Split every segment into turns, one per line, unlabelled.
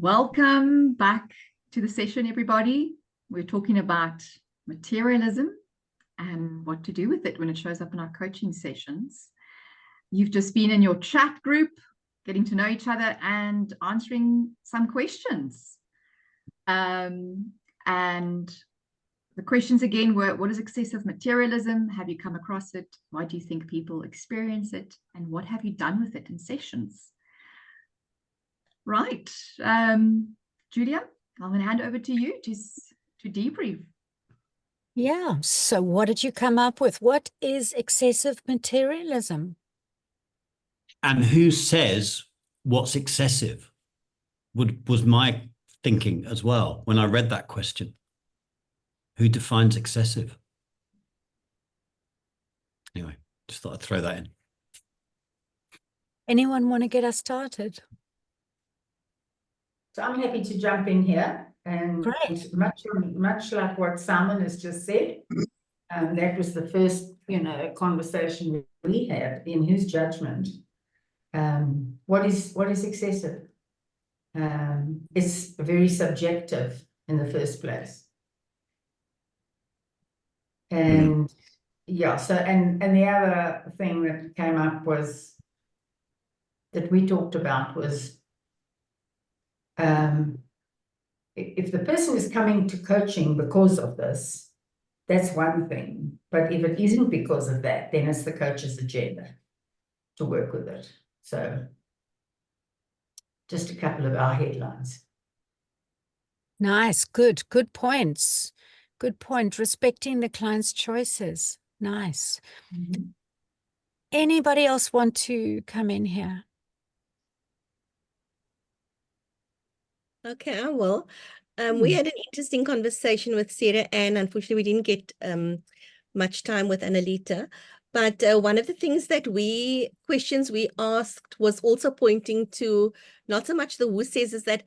Welcome back to the session, everybody. We're talking about materialism and what to do with it when it shows up in our coaching sessions. You've just been in your chat group, getting to know each other and answering some questions. And the questions again were, what is excessive materialism? Have you come across it? Why do you think people experience it? And what have you done with it in sessions? Right. Julia, I'm going to hand over to you to debrief.
Yeah. So what did you come up with? What is excessive materialism?
And who says what's excessive? Was my thinking as well when I read that question. Who defines excessive? Anyway, just thought I'd throw that in.
Anyone want to get us started?
So I'm happy to jump in here, and
Great.
much like what Simon has just said, that was the first, conversation we had. In his judgment, what is excessive? It's very subjective in the first place, and yeah. So and the other thing that came up was that we talked about was. If the person is coming to coaching because of this, that's one thing. But if it isn't because of that, then it's the coach's agenda to work with it. So just a couple of our headlines.
Nice. Good points. Good point. Respecting the client's choices. Nice.
Mm-hmm.
Anybody else want to come in here?
Okay, I will. We had an interesting conversation with Sarah, and unfortunately we didn't get much time with Annalita. But one of the things that questions we asked was also pointing to not so much the who says, is that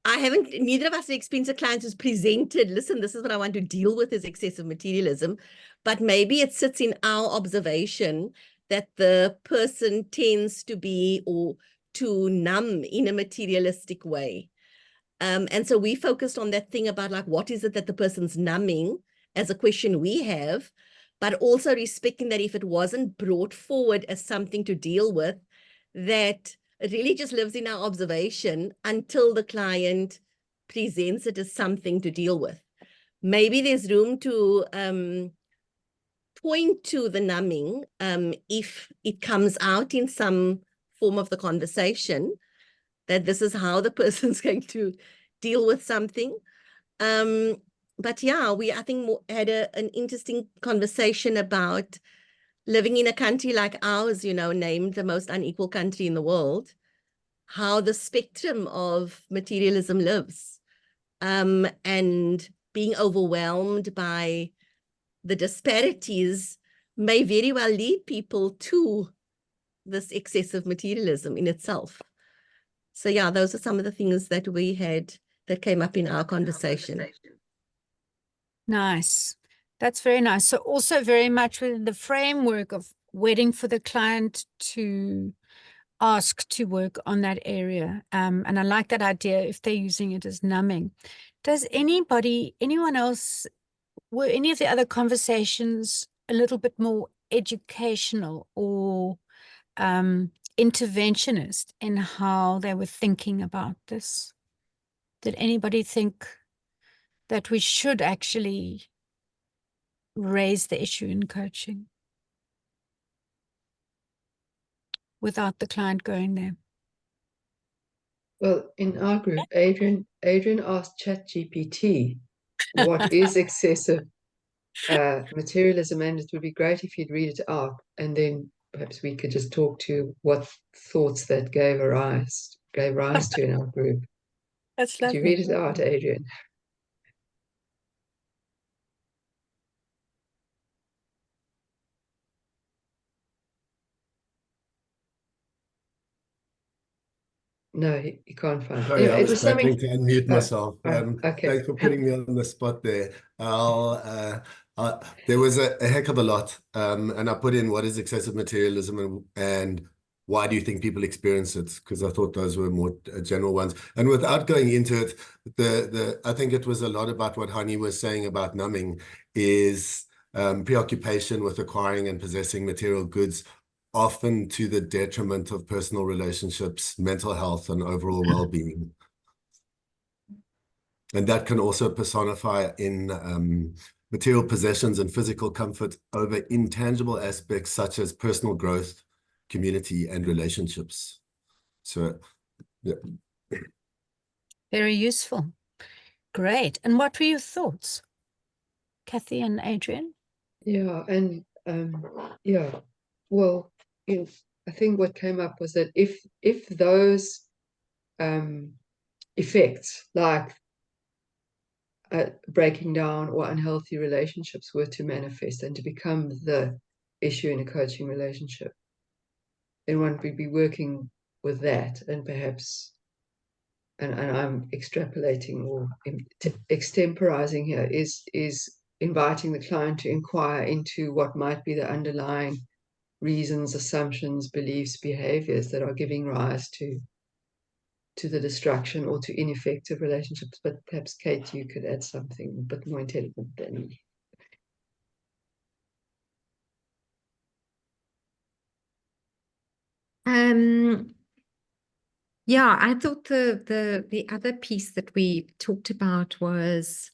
neither of us have experienced a client who's presented, listen, this is what I want to deal with is excessive materialism. But maybe it sits in our observation that the person tends to be or to numb in a materialistic way. And so we focused on that thing about like, what is it that the person's numbing as a question we have, but also respecting that if it wasn't brought forward as something to deal with, that it really just lives in our observation until the client presents it as something to deal with. Maybe there's room to point to the numbing if it comes out in some form of the conversation, that this is how the person's going to deal with something. But yeah, I think had an interesting conversation about living in a country like ours, named the most unequal country in the world, how the spectrum of materialism lives, and being overwhelmed by the disparities may very well lead people to this excessive materialism in itself. So yeah, those are some of the things that we had that came up in our conversation.
Nice. That's very nice. So also very much within the framework of waiting for the client to ask to work on that area. And I like that idea if they're using it as numbing. Does anyone else, were any of the other conversations a little bit more educational or interventionist in how they were thinking about this? Did anybody think that we should actually raise the issue in coaching without the client going there?
Well, in our group, Adrian asked ChatGPT what is excessive materialism, and it would be great if you'd read it out, and then perhaps we could just talk to what thoughts that gave rise to in our group.
That's
lovely. Could you read it out, Adrian? No, he can't find it.
Sorry,
Anyway,
I was struggling to unmute myself.
Okay.
Thanks for putting me on the spot there. There was a heck of a lot, and I put in what is excessive materialism and why do you think people experience it? Because I thought those were more general ones. And without going into it, I think it was a lot about what Hani was saying about numbing is preoccupation with acquiring and possessing material goods, often to the detriment of personal relationships, mental health, and overall well-being. And that can also personify in material possessions and physical comfort over intangible aspects such as personal growth, community, and relationships. So, yeah.
Very useful. Great. And what were your thoughts, Kathy and Adrian?
Yeah, and yeah, well, I think what came up was that if those effects like breaking down or unhealthy relationships were to manifest and to become the issue in a coaching relationship, then one would be working with that, and perhaps, and I'm extrapolating or extemporizing here, is inviting the client to inquire into what might be the underlying reasons, assumptions, beliefs, behaviors that are giving rise to the destruction or to ineffective relationships. But perhaps, Kate, you could add something a bit more intelligent than me.
Yeah, I thought the other piece that we talked about was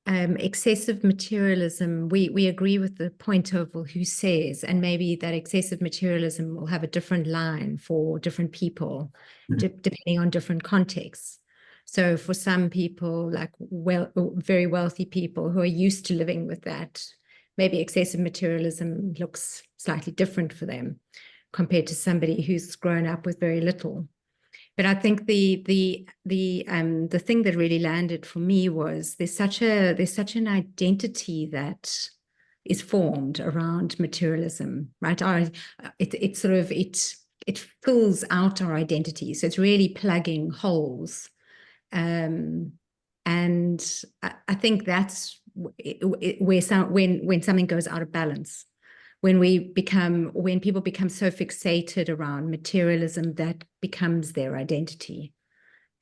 excessive materialism. We agree with the point of, well, who says, and maybe that excessive materialism will have a different line for different people, depending on different contexts. So for some people, like very wealthy people who are used to living with that, maybe excessive materialism looks slightly different for them compared to somebody who's grown up with very little. But I think the thing that really landed for me was there's such an identity that is formed around materialism, right? It fills out our identity, so it's really plugging holes, and I think that's where when something goes out of balance. When people become so fixated around materialism, that becomes their identity,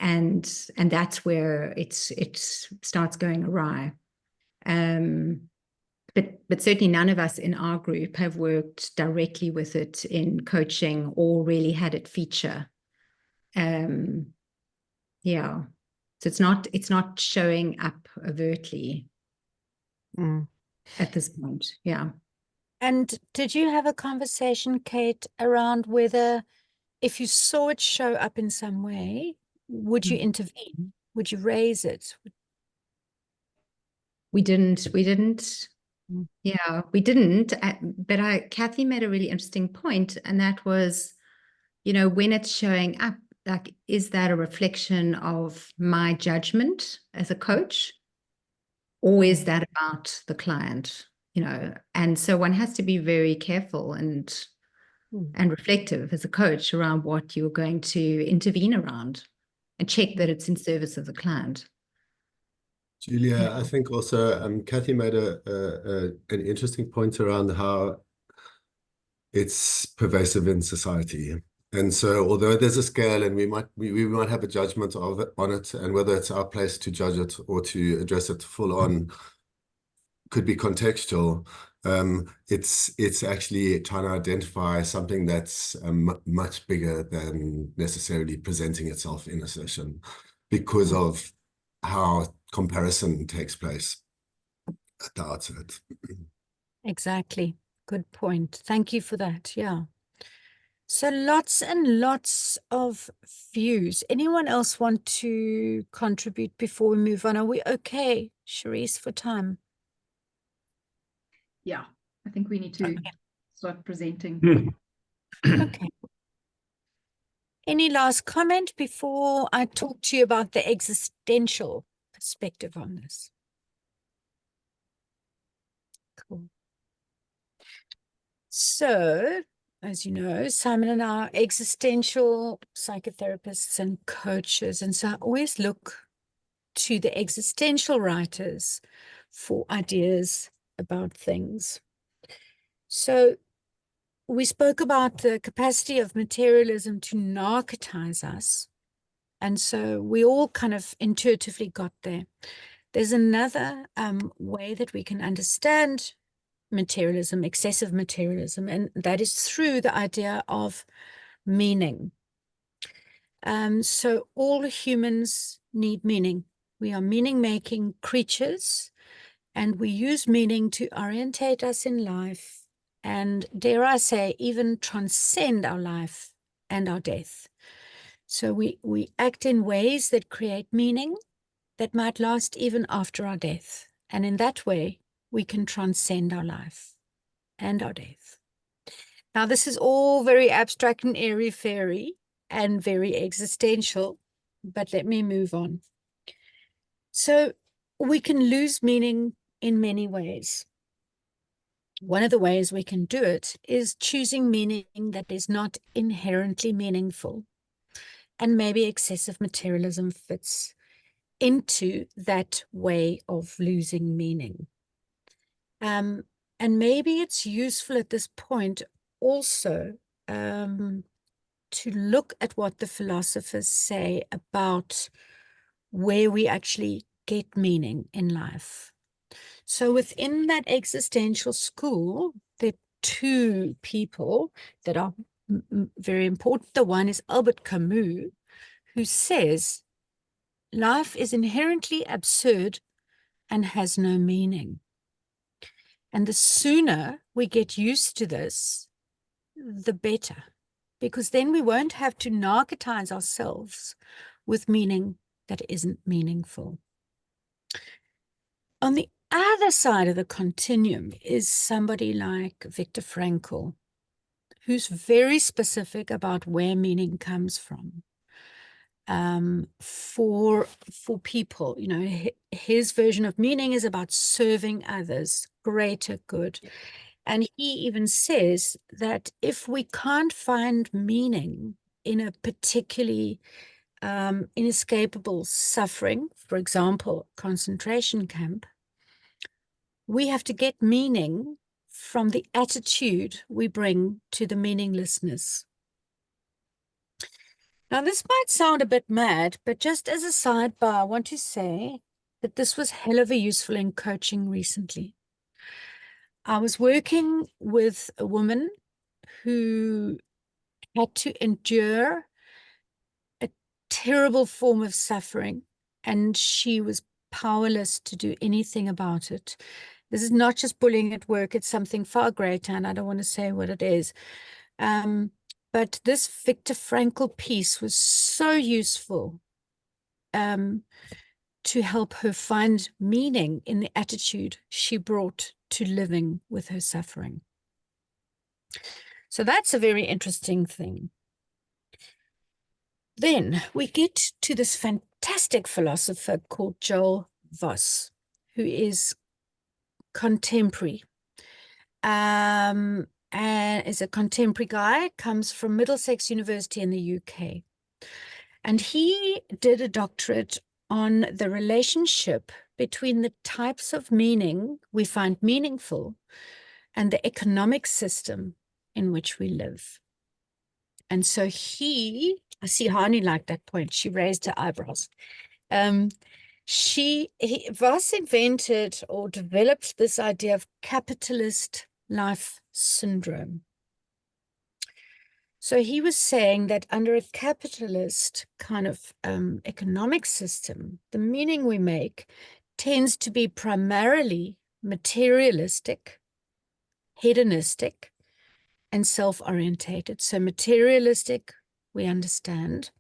and that's where it starts going awry. But certainly none of us in our group have worked directly with it in coaching or really had it feature. Yeah, so it's not showing up overtly at this point. Yeah.
And did you have a conversation, Kate, around whether if you saw it show up in some way, would you intervene? Would you raise it?
We didn't. Yeah, we didn't. But Kathy made a really interesting point, and that was, when it's showing up, like, is that a reflection of my judgment as a coach, or is that about the client? And so one has to be very careful and reflective as a coach around what you're going to intervene around, and check that it's in service of the client.
Julia, I think also Kathy made an interesting point around how it's pervasive in society. And so although there's a scale and we might have a judgment on it, and whether it's our place to judge it or to address it full on could be contextual. It's actually trying to identify something that's much bigger than necessarily presenting itself in a session, because of how comparison takes place at the outset.
Exactly. Good point. Thank you for that. Yeah. So lots and lots of views. Anyone else want to contribute before we move on? Are we okay, Charisse, for time?
Yeah, I think we need to start presenting.
Okay. Any last comment before I talk to you about the existential perspective on this? Cool. So, as you know, Simon and I are existential psychotherapists and coaches. And so I always look to the existential writers for ideas about things. So we spoke about the capacity of materialism to narcotize us. And so we all kind of intuitively got there. There's another way that we can understand materialism, excessive materialism, and that is through the idea of meaning. So all humans need meaning. We are meaning-making creatures, and we use meaning to orientate us in life and, dare I say, even transcend our life and our death. So we act in ways that create meaning that might last even after our death. And in that way, we can transcend our life and our death. Now, this is all very abstract and airy-fairy and very existential, but let me move on. So we can lose meaning in many ways. One of the ways we can do it is choosing meaning that is not inherently meaningful. And maybe excessive materialism fits into that way of losing meaning. And maybe it's useful at this point also to look at what the philosophers say about where we actually get meaning in life. So within that existential school, there are two people that are very important. The one is Albert Camus, who says life is inherently absurd and has no meaning. And the sooner we get used to this, the better, because then we won't have to narcotize ourselves with meaning that isn't meaningful. On the other side of the continuum is somebody like Viktor Frankl, who's very specific about where meaning comes from. For people, you know, his version of meaning is about serving others, greater good. And he even says that if we can't find meaning in a particularly inescapable suffering, for example, concentration camp, we have to get meaning from the attitude we bring to the meaninglessness. Now, this might sound a bit mad, but just as a sidebar, I want to say that this was hell of a useful in coaching recently. I was working with a woman who had to endure a terrible form of suffering, and she was powerless to do anything about it. This is not just bullying at work, it's something far greater, and I don't want to say what it is. But this Viktor Frankl piece was so useful to help her find meaning in the attitude she brought to living with her suffering. So that's a very interesting thing. Then we get to this fantastic philosopher called Joel Voss, who is contemporary. And is a contemporary guy, comes from Middlesex University in the UK. And he did a doctorate on the relationship between the types of meaning we find meaningful and the economic system in which we live. And so I see Hani liked that point. She raised her eyebrows. Voss invented or developed this idea of capitalist life syndrome. So he was saying that under a capitalist kind of economic system, the meaning we make tends to be primarily materialistic, hedonistic, and self-orientated. So materialistic, we understand.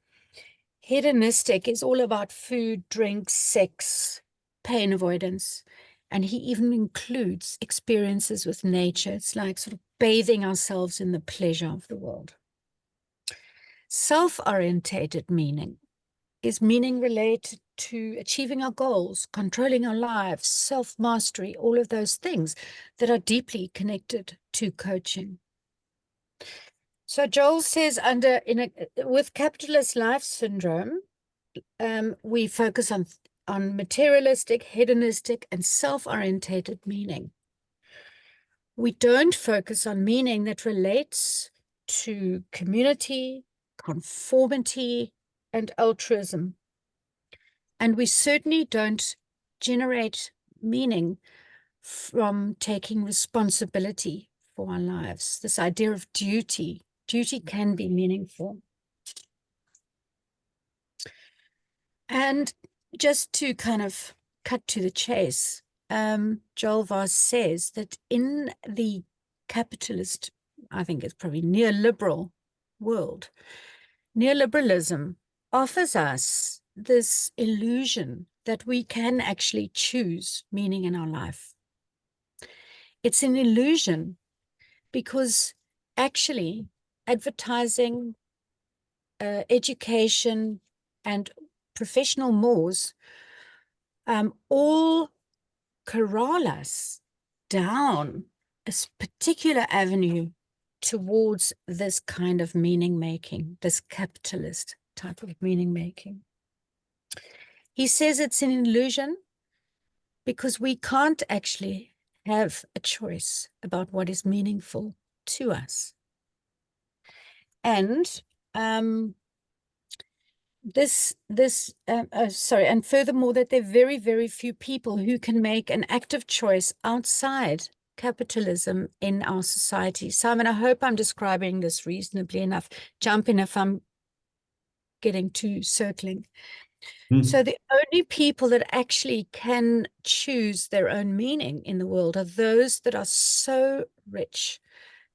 Hedonistic is all about food, drink, sex, pain avoidance. And he even includes experiences with nature. It's like sort of bathing ourselves in the pleasure of the world. Self-orientated meaning is meaning related to achieving our goals, controlling our lives, self-mastery, all of those things that are deeply connected to coaching. So Joel says with capitalist life syndrome, we focus on materialistic, hedonistic, and self-orientated meaning. We don't focus on meaning that relates to community, conformity, and altruism. And we certainly don't generate meaning from taking responsibility for our lives. This idea of duty can be meaningful. And just to kind of cut to the chase, Joel Voss says that in the capitalist, I think it's probably neoliberal world, neoliberalism offers us this illusion that we can actually choose meaning in our life. It's an illusion because actually advertising, education, and professional mores all corral us down a particular avenue towards this kind of meaning making, this capitalist type of meaning making. He says it's an illusion because we can't actually have a choice about what is meaningful to us. And and furthermore, that there are very, very few people who can make an active choice outside capitalism in our society. Simon, I hope I'm describing this reasonably enough. Jump in if I'm getting too circling. So the only people that actually can choose their own meaning in the world are those that are so rich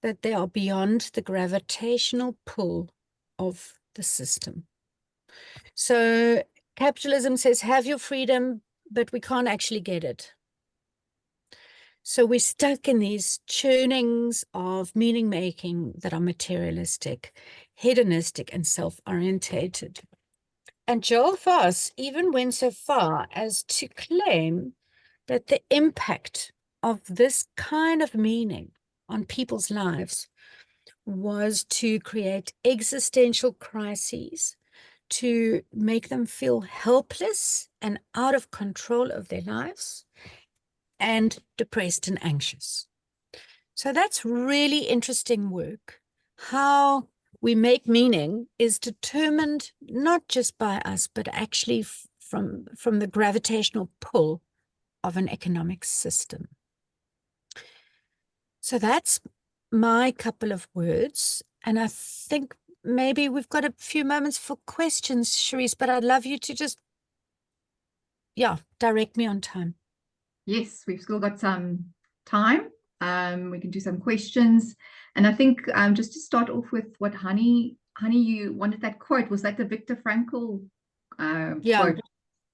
that they are beyond the gravitational pull of the system. So capitalism says, have your freedom, but we can't actually get it. So we're stuck in these churnings of meaning making that are materialistic, hedonistic, and self-orientated. And Joel Voss even went so far as to claim that the impact of this kind of meaning on people's lives was to create existential crises, to make them feel helpless and out of control of their lives, and depressed and anxious. So that's really interesting work. How we make meaning is determined not just by us, but actually from the gravitational pull of an economic system. So that's my couple of words. And I think maybe we've got a few moments for questions, Cherise, but I'd love you to just, direct me on time.
Yes, we've still got some time. We can do some questions. And I think just to start off with what Honey, you wanted that quote. Was that the Viktor Frankl quote?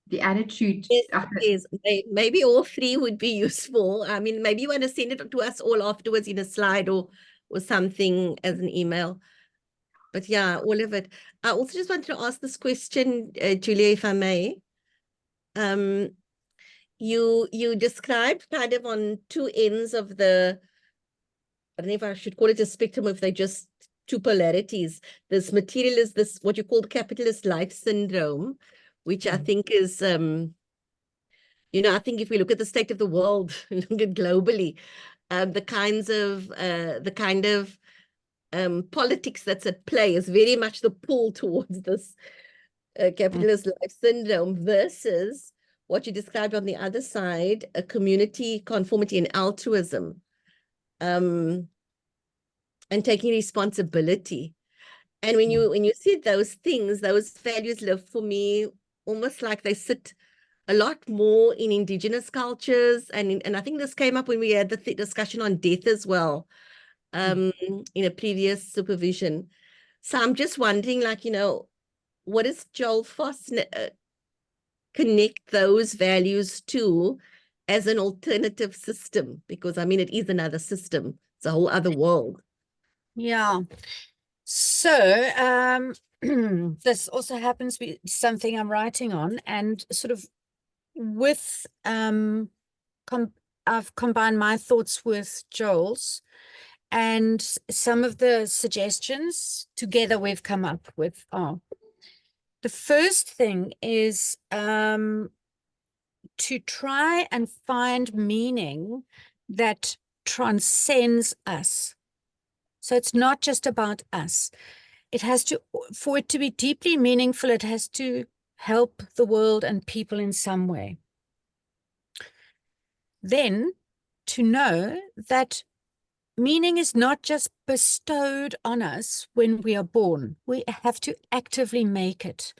The attitude.
Yes. Maybe all three would be useful. I mean, maybe you want to send it to us all afterwards in a slide or something as an email. But yeah, all of it. I also just wanted to ask this question, Julia, if I may. You described kind of on two ends of the, I don't know if I should call it a spectrum, if they're just two polarities. This materialist, this what you call capitalist life syndrome, which I think is, I think if we look at the state of the world, look at globally, the kind of politics that's at play is very much the pull towards this capitalist life syndrome versus what you described on the other side, a community, conformity, and altruism, and taking responsibility. And when you see those things, those values live for me almost like they sit a lot more in indigenous cultures, and I think this came up when we had the discussion on death as well, in a previous supervision. So I'm just wondering, what does Joel Voss connect those values to as an alternative system? Because I mean, it is another system. It's a whole other world.
Yeah. So this also happens to be something I'm writing on, and sort of with I've combined my thoughts with Joel's, and some of the suggestions together we've come up with are, the first thing is to try and find meaning that transcends us. So it's not just about us. It has to, for it to be deeply meaningful, it has to help the world and people in some way. Then to know that meaning is not just bestowed on us when we are born. We have to actively make it.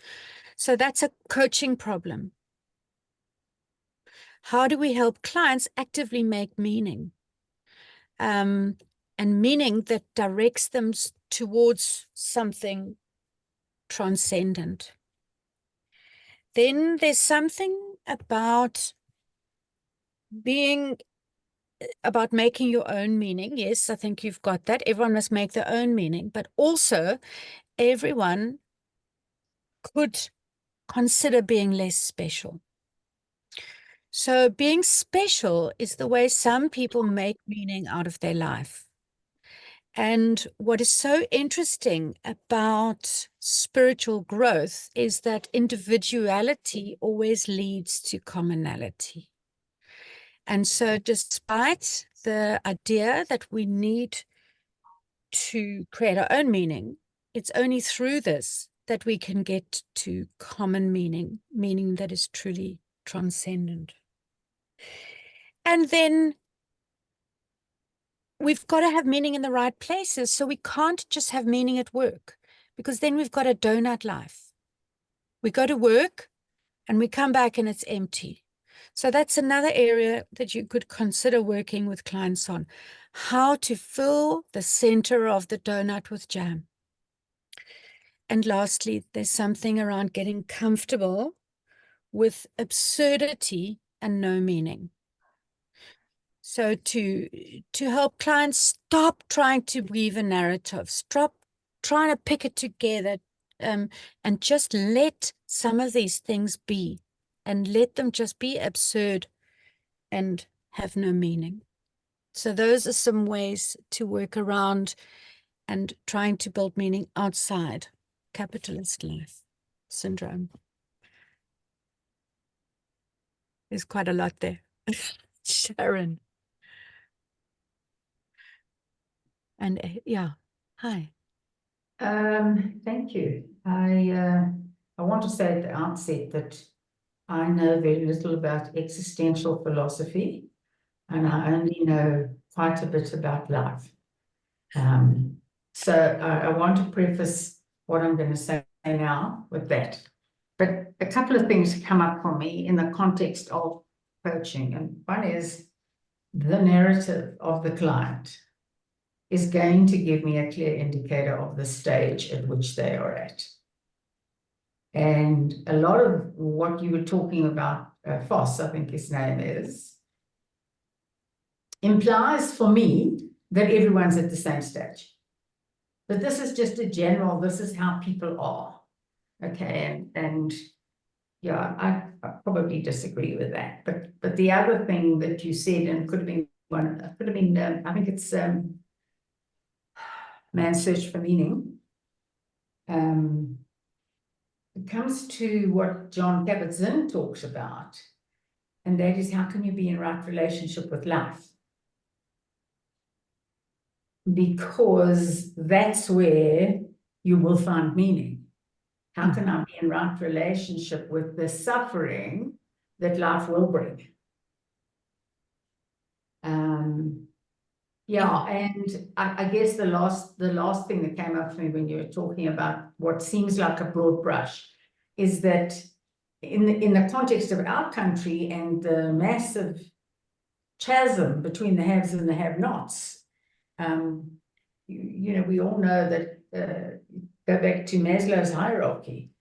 So that's a coaching problem. How do we help clients actively make meaning? And meaning that directs them towards something transcendent. Then there's something about making your own meaning. Yes, I think you've got that. Everyone must make their own meaning, but also everyone could consider being less special. So being special is the way some people make meaning out of their life. And what is so interesting about spiritual growth is that individuality always leads to commonality. And so despite the idea that we need to create our own meaning, it's only through this that we can get to common meaning, meaning that is truly transcendent. And then we've got to have meaning in the right places. So we can't just have meaning at work, because then we've got a donut life. We go to work and we come back and it's empty. So that's another area that you could consider working with clients on, how to fill the center of the donut with jam. And lastly, there's something around getting comfortable with absurdity and no meaning. So to help clients stop trying to weave a narrative, stop trying to pick it together, and just let some of these things be, and let them just be absurd and have no meaning. So those are some ways to work around and trying to build meaning outside capitalist life syndrome. There's quite a lot there. Sharon. And yeah, hi.
Thank you. I want to say at the outset that I know very little about existential philosophy, and I only know quite a bit about life. So I want to preface what I'm going to say now with that. But a couple of things come up for me in the context of coaching, and one is the narrative of the client is going to give me a clear indicator of the stage at which they are at. And a lot of what you were talking about, Foss, I think his name is, implies for me that everyone's at the same stage. But this is just a general, this is how people are. Okay, and yeah, I probably disagree with that. But the other thing that you said, and could have been I think it's Man's Search for Meaning. It comes to what John Kabat-Zinn talks about, and that is, how can you be in right relationship with life? Because that's where you will find meaning. How can I be in right relationship with the suffering that life will bring? Yeah, and I guess the last thing that came up for me when you were talking about what seems like a broad brush is that in the context of our country and the massive chasm between the haves and the have-nots, you know, we all know that go back to Maslow's hierarchy.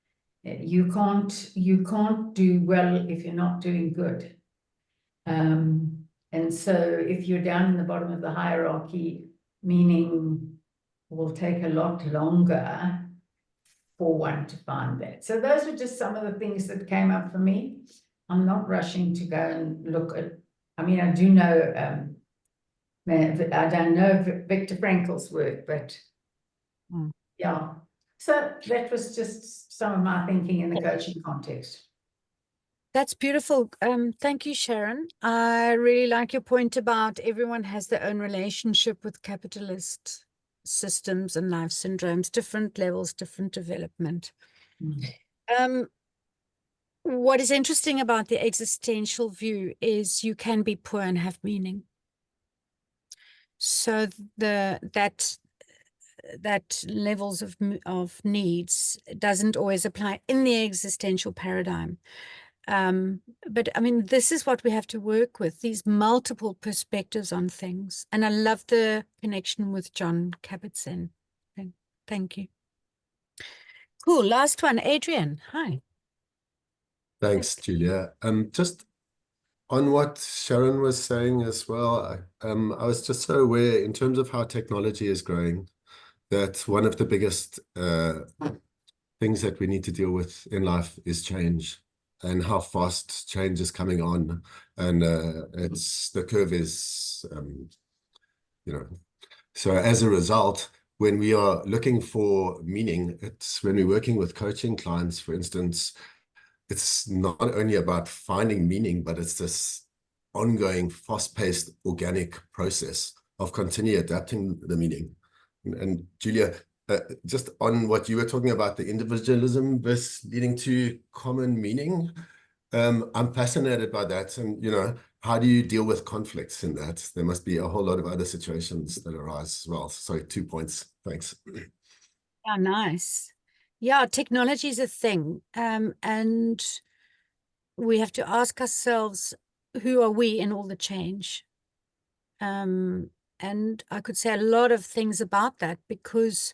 You can't do well if you're not doing good. And so if you're down in the bottom of the hierarchy, meaning will take a lot longer for one to find that. So those were just some of the things that came up for me. I'm not rushing to go and look at, I mean, I do know, I don't know Viktor Frankl's work, but yeah. So that was just some of my thinking in the coaching context.
That's beautiful. Thank you, Sharon. I really like your point about everyone has their own relationship with capitalist systems and life syndromes, different levels, different development. What is interesting about the existential view is you can be poor and have meaning. So that levels of needs doesn't always apply in the existential paradigm. But I mean, this is what we have to work with, these multiple perspectives on things. And I love the connection with John Kabat-Zinn. Thank you. Cool. Last one, Adrian. Hi.
Thanks, Julia. Just on what Sharon was saying as well, I was just so aware in terms of how technology is growing, that one of the biggest things that we need to deal with in life is change, and how fast change is coming on. And the curve is, so as a result, when we are looking for meaning, it's when we're working with coaching clients, for instance, it's not only about finding meaning, but it's this ongoing, fast-paced, organic process of continually adapting the meaning. And Julia, just on what you were talking about, the individualism versus leading to common meaning, I'm fascinated by that. And, how do you deal with conflicts in that? There must be a whole lot of other situations that arise as well. So 2 points. Thanks.
Oh, nice. Yeah, technology is a thing. And we have to ask ourselves, who are we in all the change? And I could say a lot of things about that, because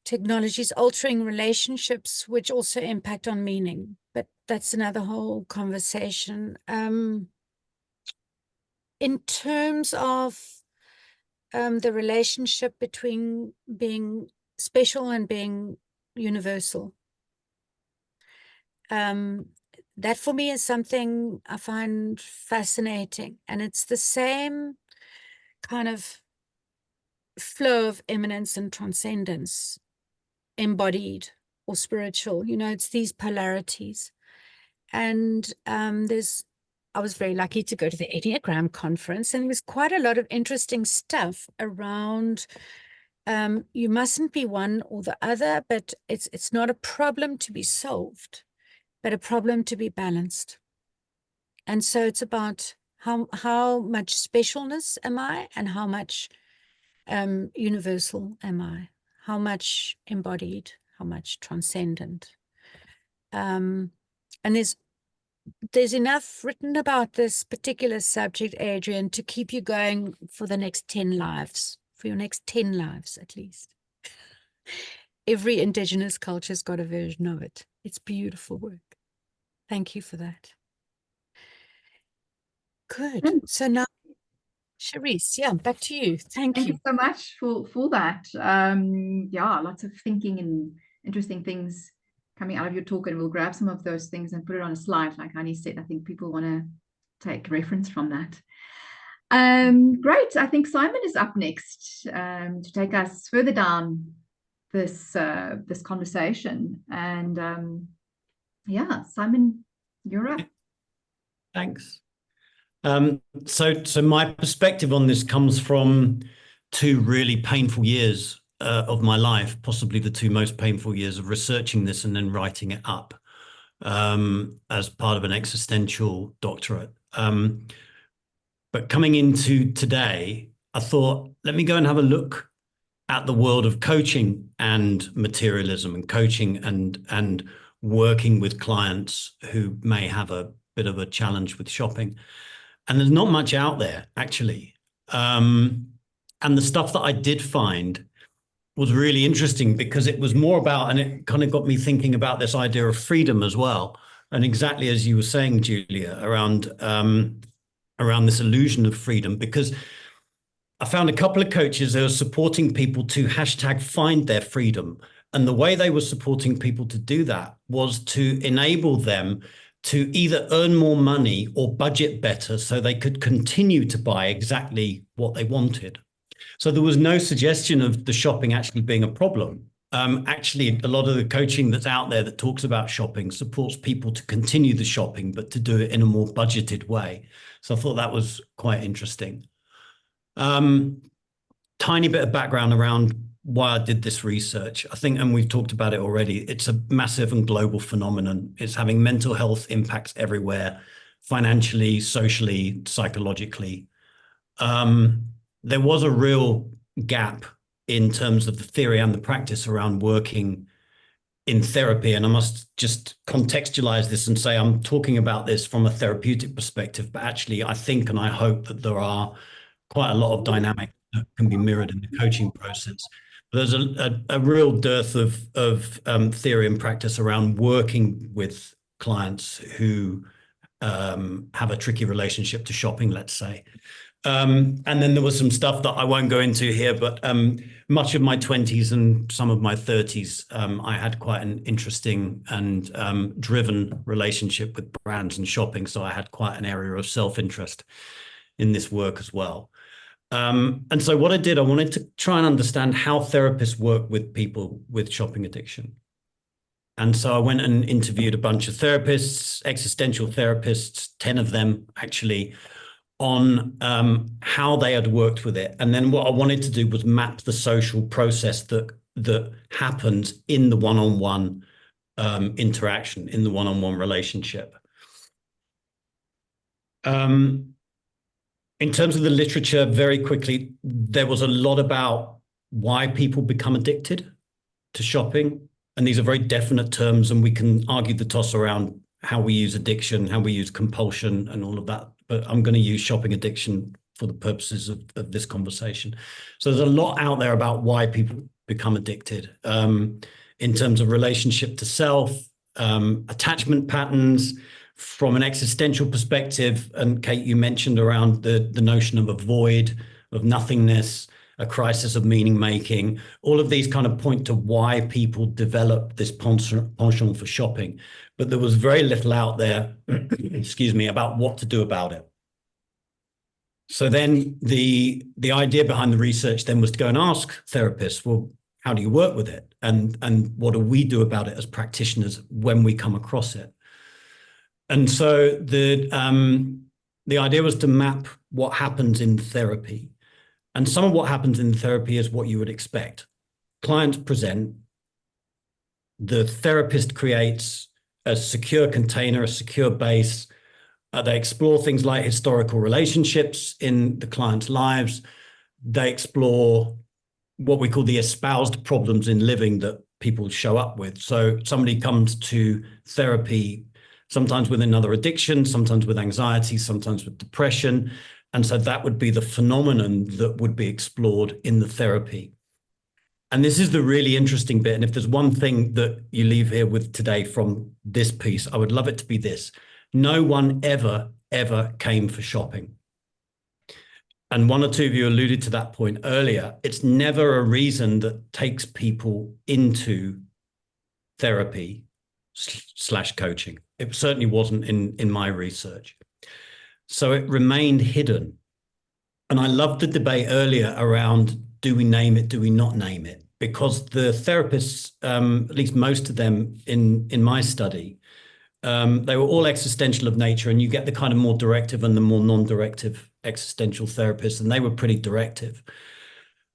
technology is altering relationships, which also impact on meaning. But that's another whole conversation. In terms of the relationship between being special and being universal, that for me is something I find fascinating. And it's the same kind of flow of immanence and transcendence, embodied or spiritual. It's these polarities. And I was very lucky to go to the Enneagram conference, and there was quite a lot of interesting stuff around you mustn't be one or the other, but it's not a problem to be solved, but a problem to be balanced. And so it's about how much specialness am I, and how much universal am I, how much embodied, how much transcendent. And there's enough written about this particular subject, Adrian, to keep you going for the next 10 lives, for your next 10 lives at least. Every indigenous culture's got a version of it. It's beautiful work. Thank you for that. Good. So now, Charisse, yeah, back to you. Thank you.
Thank you so much for that. Yeah, lots of thinking and interesting things coming out of your talk, and we'll grab some of those things and put it on a slide. Like Annie said, I think people want to take reference from that. Great. I think Simon is up next to take us further down this conversation. And yeah, Simon, you're up.
Thanks. So my perspective on this comes from 2 really painful years of my life, possibly the 2 most painful years of researching this and then writing it up as part of an existential doctorate. But coming into today, I thought, let me go and have a look at the world of coaching and materialism, and coaching and working with clients who may have a bit of a challenge with shopping. And there's not much out there, actually. And the stuff that I did find was really interesting, because it was more about, and it kind of got me thinking about this idea of freedom as well. And exactly as you were saying, Julia, around this illusion of freedom, because I found a couple of coaches that were supporting people to #find their freedom. And the way they were supporting people to do that was to enable them to either earn more money or budget better so they could continue to buy exactly what they wanted. So there was no suggestion of the shopping actually being a problem. actually, a lot of the coaching that's out there that talks about shopping supports people to continue the shopping, but to do it in a more budgeted way. So I thought that was quite interesting. Tiny bit of background around why I did this research. I think, and we've talked about it already, it's a massive and global phenomenon. It's having mental health impacts everywhere, financially, socially, psychologically. There was a real gap in terms of the theory and the practice around working in therapy. And I must just contextualize this and say I'm talking about this from a therapeutic perspective, but actually I think and I hope that there are quite a lot of dynamics that can be mirrored in the coaching process. But there's a real dearth of theory and practice around working with clients who have a tricky relationship to shopping, let's say. And then there was some stuff that I won't go into here, but much of my 20s and some of my 30s, I had quite an interesting and driven relationship with brands and shopping. So I had quite an area of self-interest in this work as well. And so what I did, I wanted to try and understand how therapists work with people with shopping addiction. And so I went and interviewed a bunch of therapists, existential therapists, 10 of them actually, on how they had worked with it. And then what I wanted to do was map the social process that happens in the one-on-one interaction, in the one-on-one relationship. In terms of the literature, very quickly, there was a lot about why people become addicted to shopping. And these are very definite terms, and we can argue the toss around how we use addiction, how we use compulsion and all of that. But I'm going to use shopping addiction for the purposes of this conversation. So there's a lot out there about why people become addicted in terms of relationship to self, attachment patterns, from an existential perspective. And Kate, you mentioned around the notion of a void, of nothingness, a crisis of meaning making. All of these kind of point to why people develop this penchant for shopping. But there was very little out there, excuse me, about what to do about it. So then the idea behind the research then was to go and ask therapists, well, how do you work with it? And what do we do about it as practitioners when we come across it? And so the idea was to map what happens in therapy. And some of what happens in therapy is what you would expect. Clients present, the therapist creates a secure container, a secure base. They explore things like historical relationships in the client's lives. They explore what we call the espoused problems in living that people show up with. So somebody comes to therapy sometimes with another addiction, sometimes with anxiety, sometimes with depression. And so that would be the phenomenon that would be explored in the therapy. And this is the really interesting bit. And if there's one thing that you leave here with today from this piece, I would love it to be this. No one ever came for shopping. And one or two of you alluded to that point earlier. It's never a reason that takes people into therapy / coaching. It certainly wasn't in my research. So it remained hidden. And I loved the debate earlier around, do we name it, do we not name it? Because the therapists, at least most of them in my study, they were all existential of nature, and you get the kind of more directive and the more non-directive existential therapists, and they were pretty directive.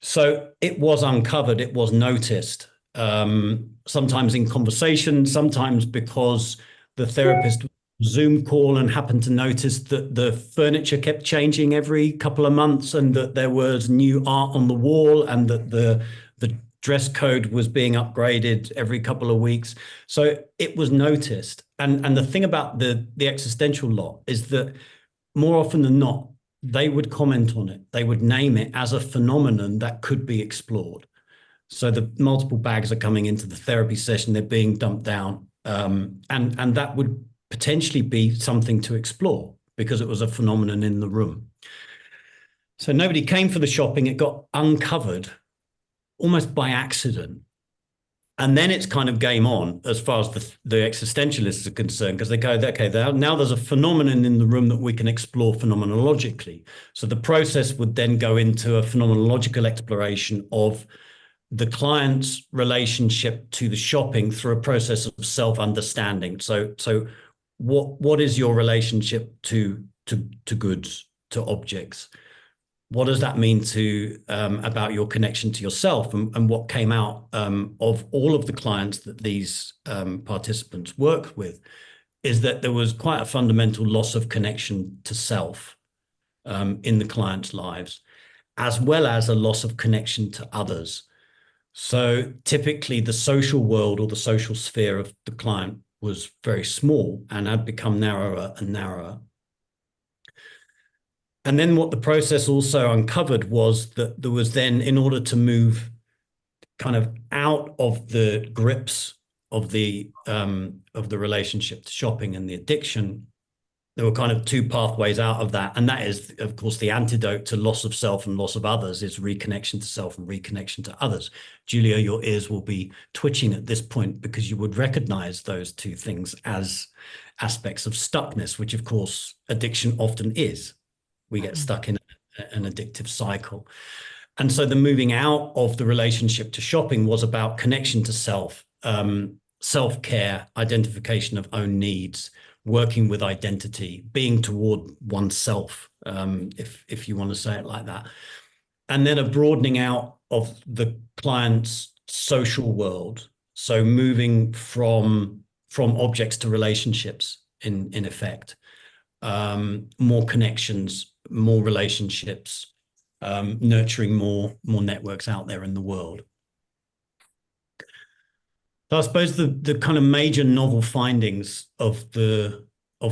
So it was uncovered, it was noticed, sometimes in conversation, sometimes because the therapist Zoom call and happened to notice that the furniture kept changing every couple of months, and that there was new art on the wall, and that the dress code was being upgraded every couple of weeks. So it was noticed. And the thing about the existential lot is that more often than not, they would comment on it. They would name it as a phenomenon that could be explored. So the multiple bags are coming into the therapy session, they're being dumped down. And that would potentially be something to explore because it was a phenomenon in the room. So nobody came for the shopping. It got uncovered almost by accident. And then it's kind of game on as far as the existentialists are concerned, because they go, okay, now there's a phenomenon in the room that we can explore phenomenologically. So the process would then go into a phenomenological exploration of the client's relationship to the shopping through a process of self-understanding. So what is your relationship to goods, to objects? What does that mean to about your connection to yourself? And what came out of all of the clients that these participants worked with is that there was quite a fundamental loss of connection to self in the clients' lives, as well as a loss of connection to others. So typically the social world or the social sphere of the client was very small and had become narrower and narrower. And then what the process also uncovered was that there was then, in order to move kind of out of the grips of the relationship to shopping and the addiction, there were kind of two pathways out of that. And that is, of course, the antidote to loss of self and loss of others is reconnection to self and reconnection to others. Julia, your ears will be twitching at this point because you would recognize those two things as aspects of stuckness, which of course addiction often is. We get stuck in an addictive cycle. And so the moving out of the relationship to shopping was about connection to self, self-care, identification of own needs, working with identity, being toward oneself, if you want to say it like that. And then a broadening out of the client's social world. So moving from objects to relationships in effect, more connections, more relationships, nurturing more networks out there in the world. So I suppose the kind of major novel findings of the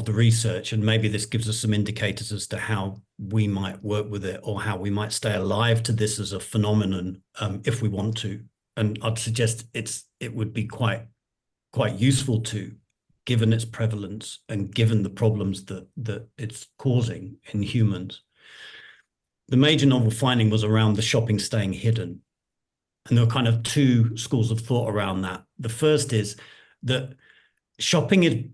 research, and maybe this gives us some indicators as to how we might work with it or how we might stay alive to this as a phenomenon, if we want to. And I'd suggest it would be quite useful to, given its prevalence and given the problems that it's causing in humans. The major novel finding was around the shopping staying hidden. And there are kind of two schools of thought around that. The first is that shopping is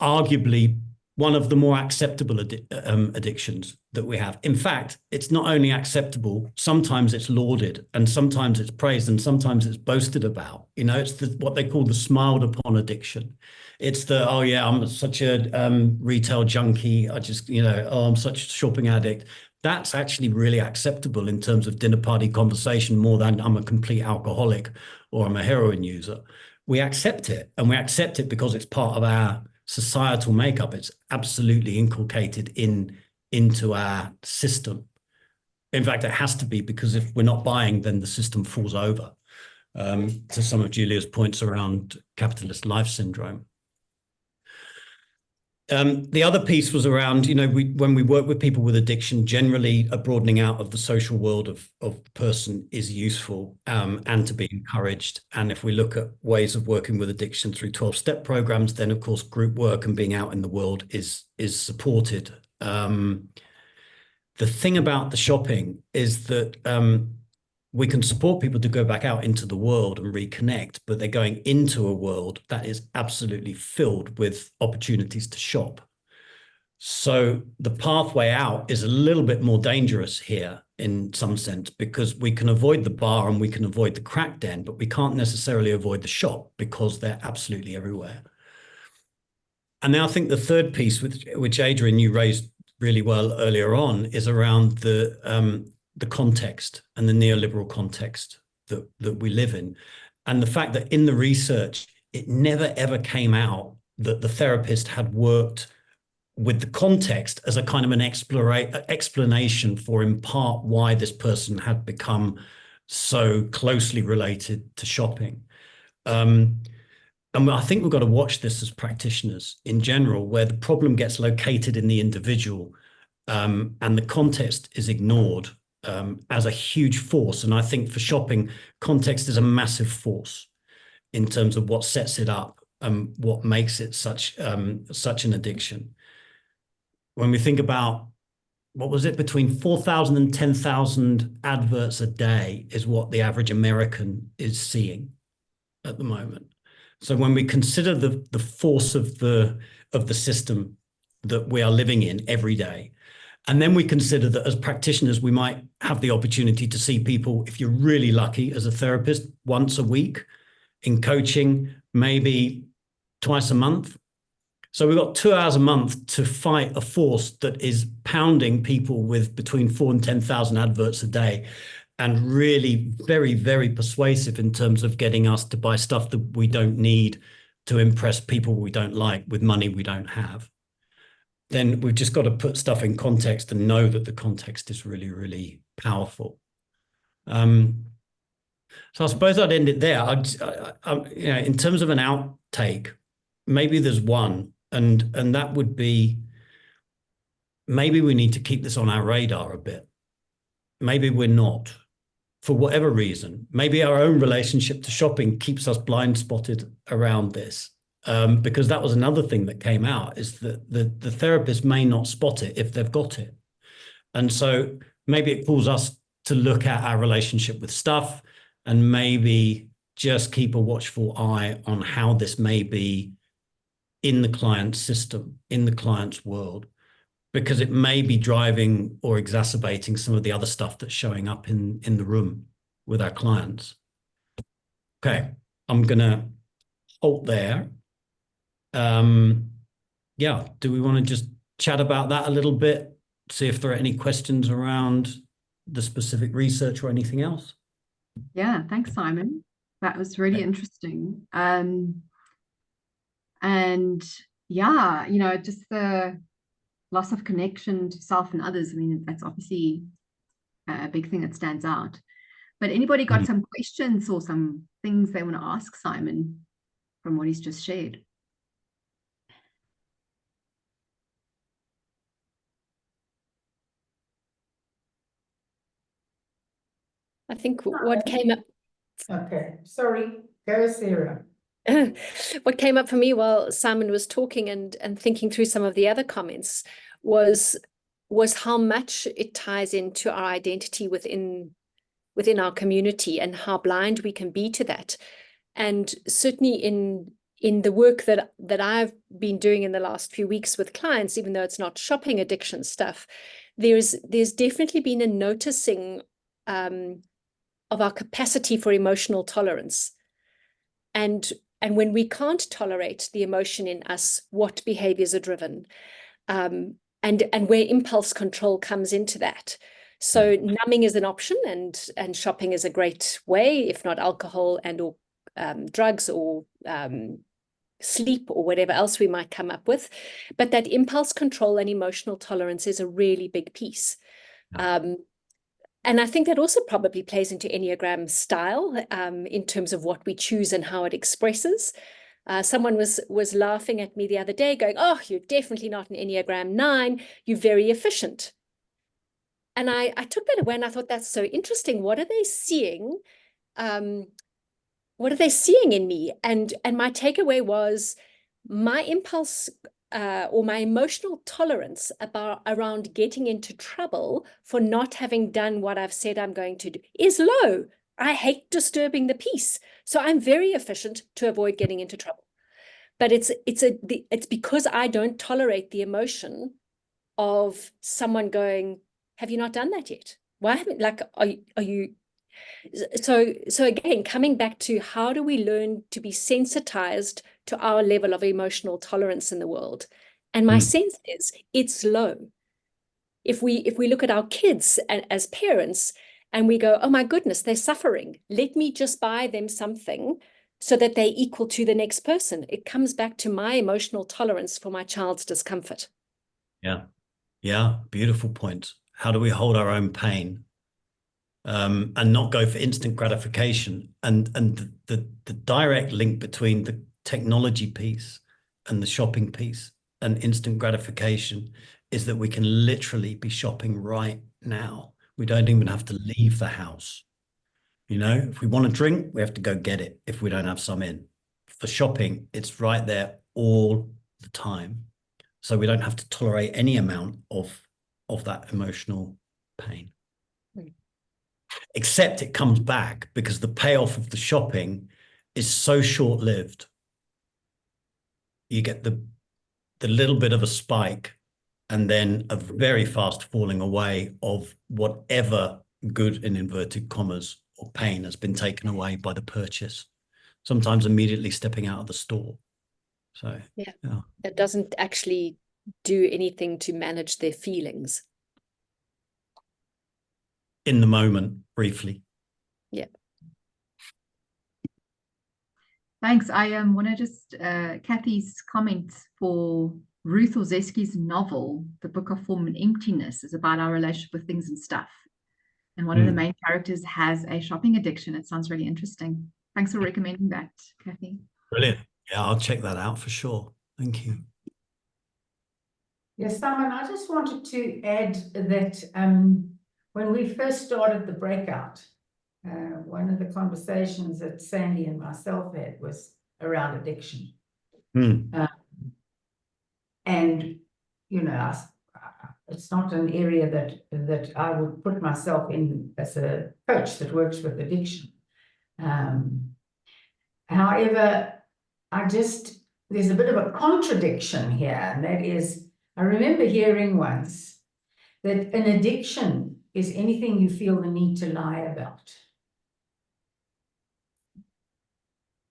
arguably one of the more acceptable addictions that we have. In fact, it's not only acceptable, sometimes it's lauded and sometimes it's praised and sometimes it's boasted about. You know, it's what they call the smiled upon addiction. It's the, oh yeah, I'm such a retail junkie. I just, you know, oh, I'm such a shopping addict. That's actually really acceptable in terms of dinner party conversation more than I'm a complete alcoholic or I'm a heroin user. We accept it, and we accept it because it's part of our societal makeup. It's absolutely inculcated into our system. In fact, it has to be, because if we're not buying, then the system falls over. To some of Julia's points around capitalist life syndrome. The other piece was around, you know, when we work with people with addiction, generally a broadening out of the social world of the person is useful and to be encouraged. And if we look at ways of working with addiction through 12-step programs, then of course group work and being out in the world is supported. The thing about the shopping is that we can support people to go back out into the world and reconnect, but they're going into a world that is absolutely filled with opportunities to shop. So the pathway out is a little bit more dangerous here in some sense, because we can avoid the bar and we can avoid the crack den, but we can't necessarily avoid the shop because they're absolutely everywhere. And now I think the third piece, which Adrian, you raised really well earlier on, is around the context and the neoliberal context that we live in. And the fact that in the research, it never ever came out that the therapist had worked with the context as a kind of an explanation for, in part, why this person had become so closely related to shopping. And I think we've got to watch this as practitioners in general, where the problem gets located in the individual and the context is ignored as a huge force. And I think for shopping, context is a massive force in terms of what sets it up and what makes it such an addiction. When we think about, what was it, between 4,000 and 10,000 adverts a day is what the average American is seeing at the moment. So when we consider the force of the system that we are living in every day, And then we consider that as practitioners, we might have the opportunity to see people, if you're really lucky as a therapist, once a week. In coaching, maybe twice a month. So we've got 2 hours a month to fight a force that is pounding people with between 4,000 and 10,000 adverts a day, and really very, very persuasive in terms of getting us to buy stuff that we don't need to impress people we don't like with money we don't have. Then we've just got to put stuff in context and know that the context is really, really powerful. So I suppose I'd end it there. In terms of an outtake, maybe there's one, and that would be, maybe we need to keep this on our radar a bit. Maybe we're not, for whatever reason. Maybe our own relationship to shopping keeps us blind spotted around this. Because that was another thing that came out, is that the therapist may not spot it if they've got it. And so maybe it calls us to look at our relationship with stuff, and maybe just keep a watchful eye on how this may be in the client's system, in the client's world, because it may be driving or exacerbating some of the other stuff that's showing up in the room with our clients. Okay, I'm going to halt there. Yeah, do we want to just chat about that a little bit? See if there are any questions around the specific research or anything else?
Yeah, thanks, Simon. That was really interesting. And yeah, just the loss of connection to self and others. I mean, that's obviously a big thing that stands out. But anybody got some questions or some things they want to ask Simon from what he's just shared?
I think what came up.
Okay, sorry, go Sarah.
What came up for me while Simon was talking and thinking through some of the other comments was how much it ties into our identity within our community, and how blind we can be to that. And certainly in the work that I've been doing in the last few weeks with clients, even though it's not shopping addiction stuff, there's definitely been a noticing of our capacity for emotional tolerance. And when we can't tolerate the emotion in us, what behaviors are driven, and where impulse control comes into that. So numbing is an option, and shopping is a great way, if not alcohol and or drugs or sleep or whatever else we might come up with. But that impulse control and emotional tolerance is a really big piece. And I think that also probably plays into Enneagram style in terms of what we choose and how it expresses. Someone was laughing at me the other day going, "Oh, you're definitely not an Enneagram 9. You're very efficient." And I took that away and I thought, that's so interesting. What are they seeing? What are they seeing in me? And my takeaway was my impulse or my emotional tolerance around getting into trouble for not having done what I've said I'm going to do is low. I hate disturbing the peace, so I'm very efficient to avoid getting into trouble. But it's because I don't tolerate the emotion of someone going, "Have you not done that yet? Why haven't, like, are you?" So again, coming back to how do we learn to be sensitized to our level of emotional tolerance in the world? And my sense is it's low. If we look at our kids as parents and we go, "Oh my goodness, they're suffering. Let me just buy them something so that they're equal to the next person." It comes back to my emotional tolerance for my child's discomfort.
Yeah, beautiful point. How do we hold our own pain? And not go for instant gratification, and the direct link between the technology piece and the shopping piece and instant gratification is that we can literally be shopping right now. We don't even have to leave the house. If we want a drink, we have to go get it if we don't have some in. For shopping, it's right there all the time. So we don't have to tolerate any amount of that emotional pain. Except it comes back because the payoff of the shopping is so short-lived. You get the little bit of a spike, and then a very fast falling away of whatever good, in inverted commas, or pain has been taken away by the purchase, sometimes immediately stepping out of the store. So
Yeah.
yeah.
It doesn't actually do anything to manage their feelings.
In the moment, briefly.
Yeah.
Thanks. I want to just Kathy's comment for Ruth Orzeski's novel, The Book of Form and Emptiness, is about our relationship with things and stuff. And one of the main characters has a shopping addiction. It sounds really interesting. Thanks for recommending that, Kathy.
Brilliant. Yeah, I'll check that out for sure. Thank you.
Yes, Simon, I just wanted to add that when we first started the breakout, one of the conversations that Sandy and myself had was around addiction. And, you know, it's not an area that I would put myself in as a coach that works with addiction. However, there's a bit of a contradiction here, and that is, I remember hearing once that an addiction is anything you feel the need to lie about.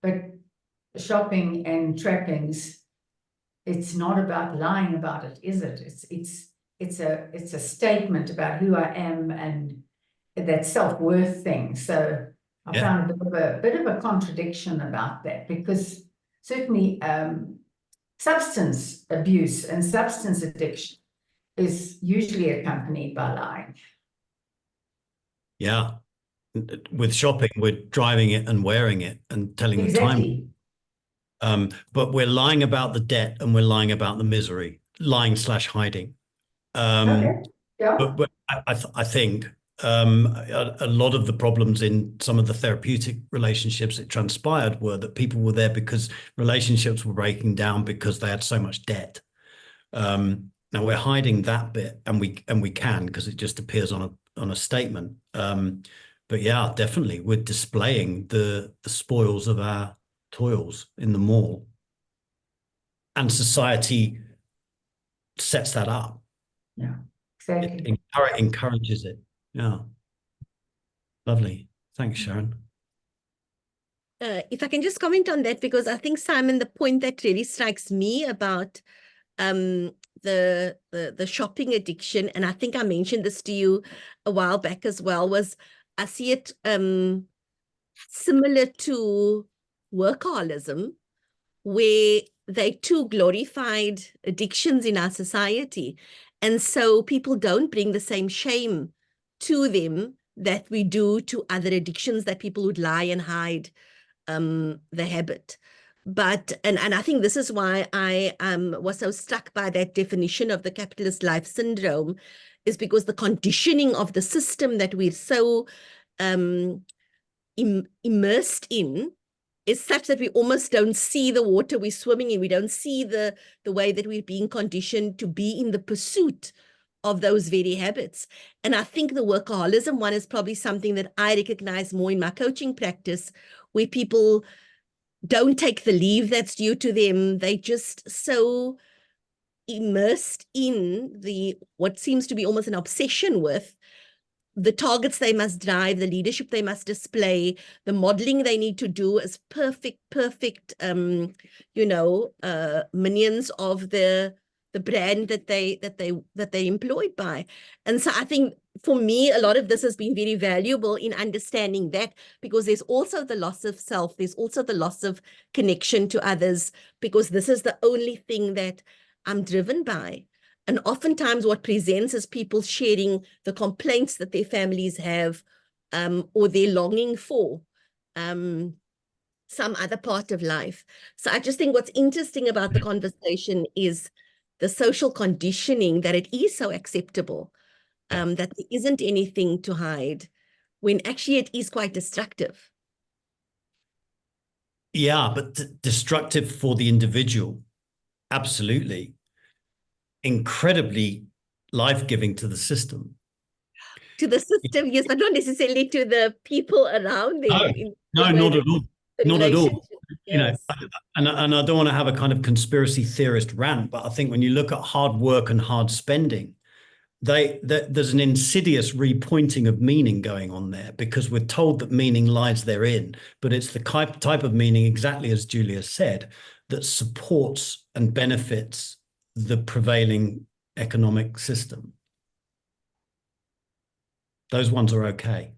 But shopping and trappings, it's not about lying about it, is it? It's a statement about who I am and that self-worth thing. So I found a bit of a contradiction about that, because certainly substance abuse and substance addiction is usually accompanied by lying.
Yeah. With shopping, we're driving it and wearing it and telling the time. But we're lying about the debt and we're lying about the misery, lying/hiding.
Okay. Yeah.
But I think a lot of the problems in some of the therapeutic relationships that transpired were that people were there because relationships were breaking down because they had so much debt. Now we're hiding that bit, and we can, because it just appears on a statement. But yeah, definitely we're displaying the spoils of our toils in the mall, and society sets that up.
Yeah, exactly.
It encourages it. Yeah. Lovely. Thanks, Sharon.
If I can just comment on that, because I think, Simon, the point that really strikes me about the shopping addiction, and I think I mentioned this to you a while back as well, was I see it similar to workaholism, where they too glorified addictions in our society. And so people don't bring the same shame to them that we do to other addictions that people would lie and hide the habit. But, and I think this is why I was so struck by that definition of the capitalist life syndrome, is because the conditioning of the system that we're so immersed in is such that we almost don't see the water we're swimming in. We don't see the way that we're being conditioned to be in the pursuit of those very habits. And I think the workaholism one is probably something that I recognize more in my coaching practice, where people don't take the leave that's due to them. They just so immersed in what seems to be almost an obsession with the targets they must drive, the leadership they must display, the modeling they need to do as perfect, minions of the brand that they employed by. And so I think for me, a lot of this has been very valuable in understanding that, because there's also the loss of self, there's also the loss of connection to others, because this is the only thing that I'm driven by. And oftentimes what presents is people sharing the complaints that their families have, or they're longing for some other part of life. So I just think what's interesting about the conversation is the social conditioning, that it is so acceptable, that there isn't anything to hide, when actually it is quite destructive.
Yeah, but destructive for the individual. Absolutely. Incredibly life-giving to the system.
To the system, yes, but not necessarily to the people around them.
No, not at all. Not at all. you know,
Yes.
and I don't want to have a kind of conspiracy theorist rant, but I think when you look at hard work and hard spending, there's an insidious repointing of meaning going on there, because we're told that meaning lies therein, but it's the type of meaning, exactly as Julia said, that supports and benefits the prevailing economic system. Those ones are okay.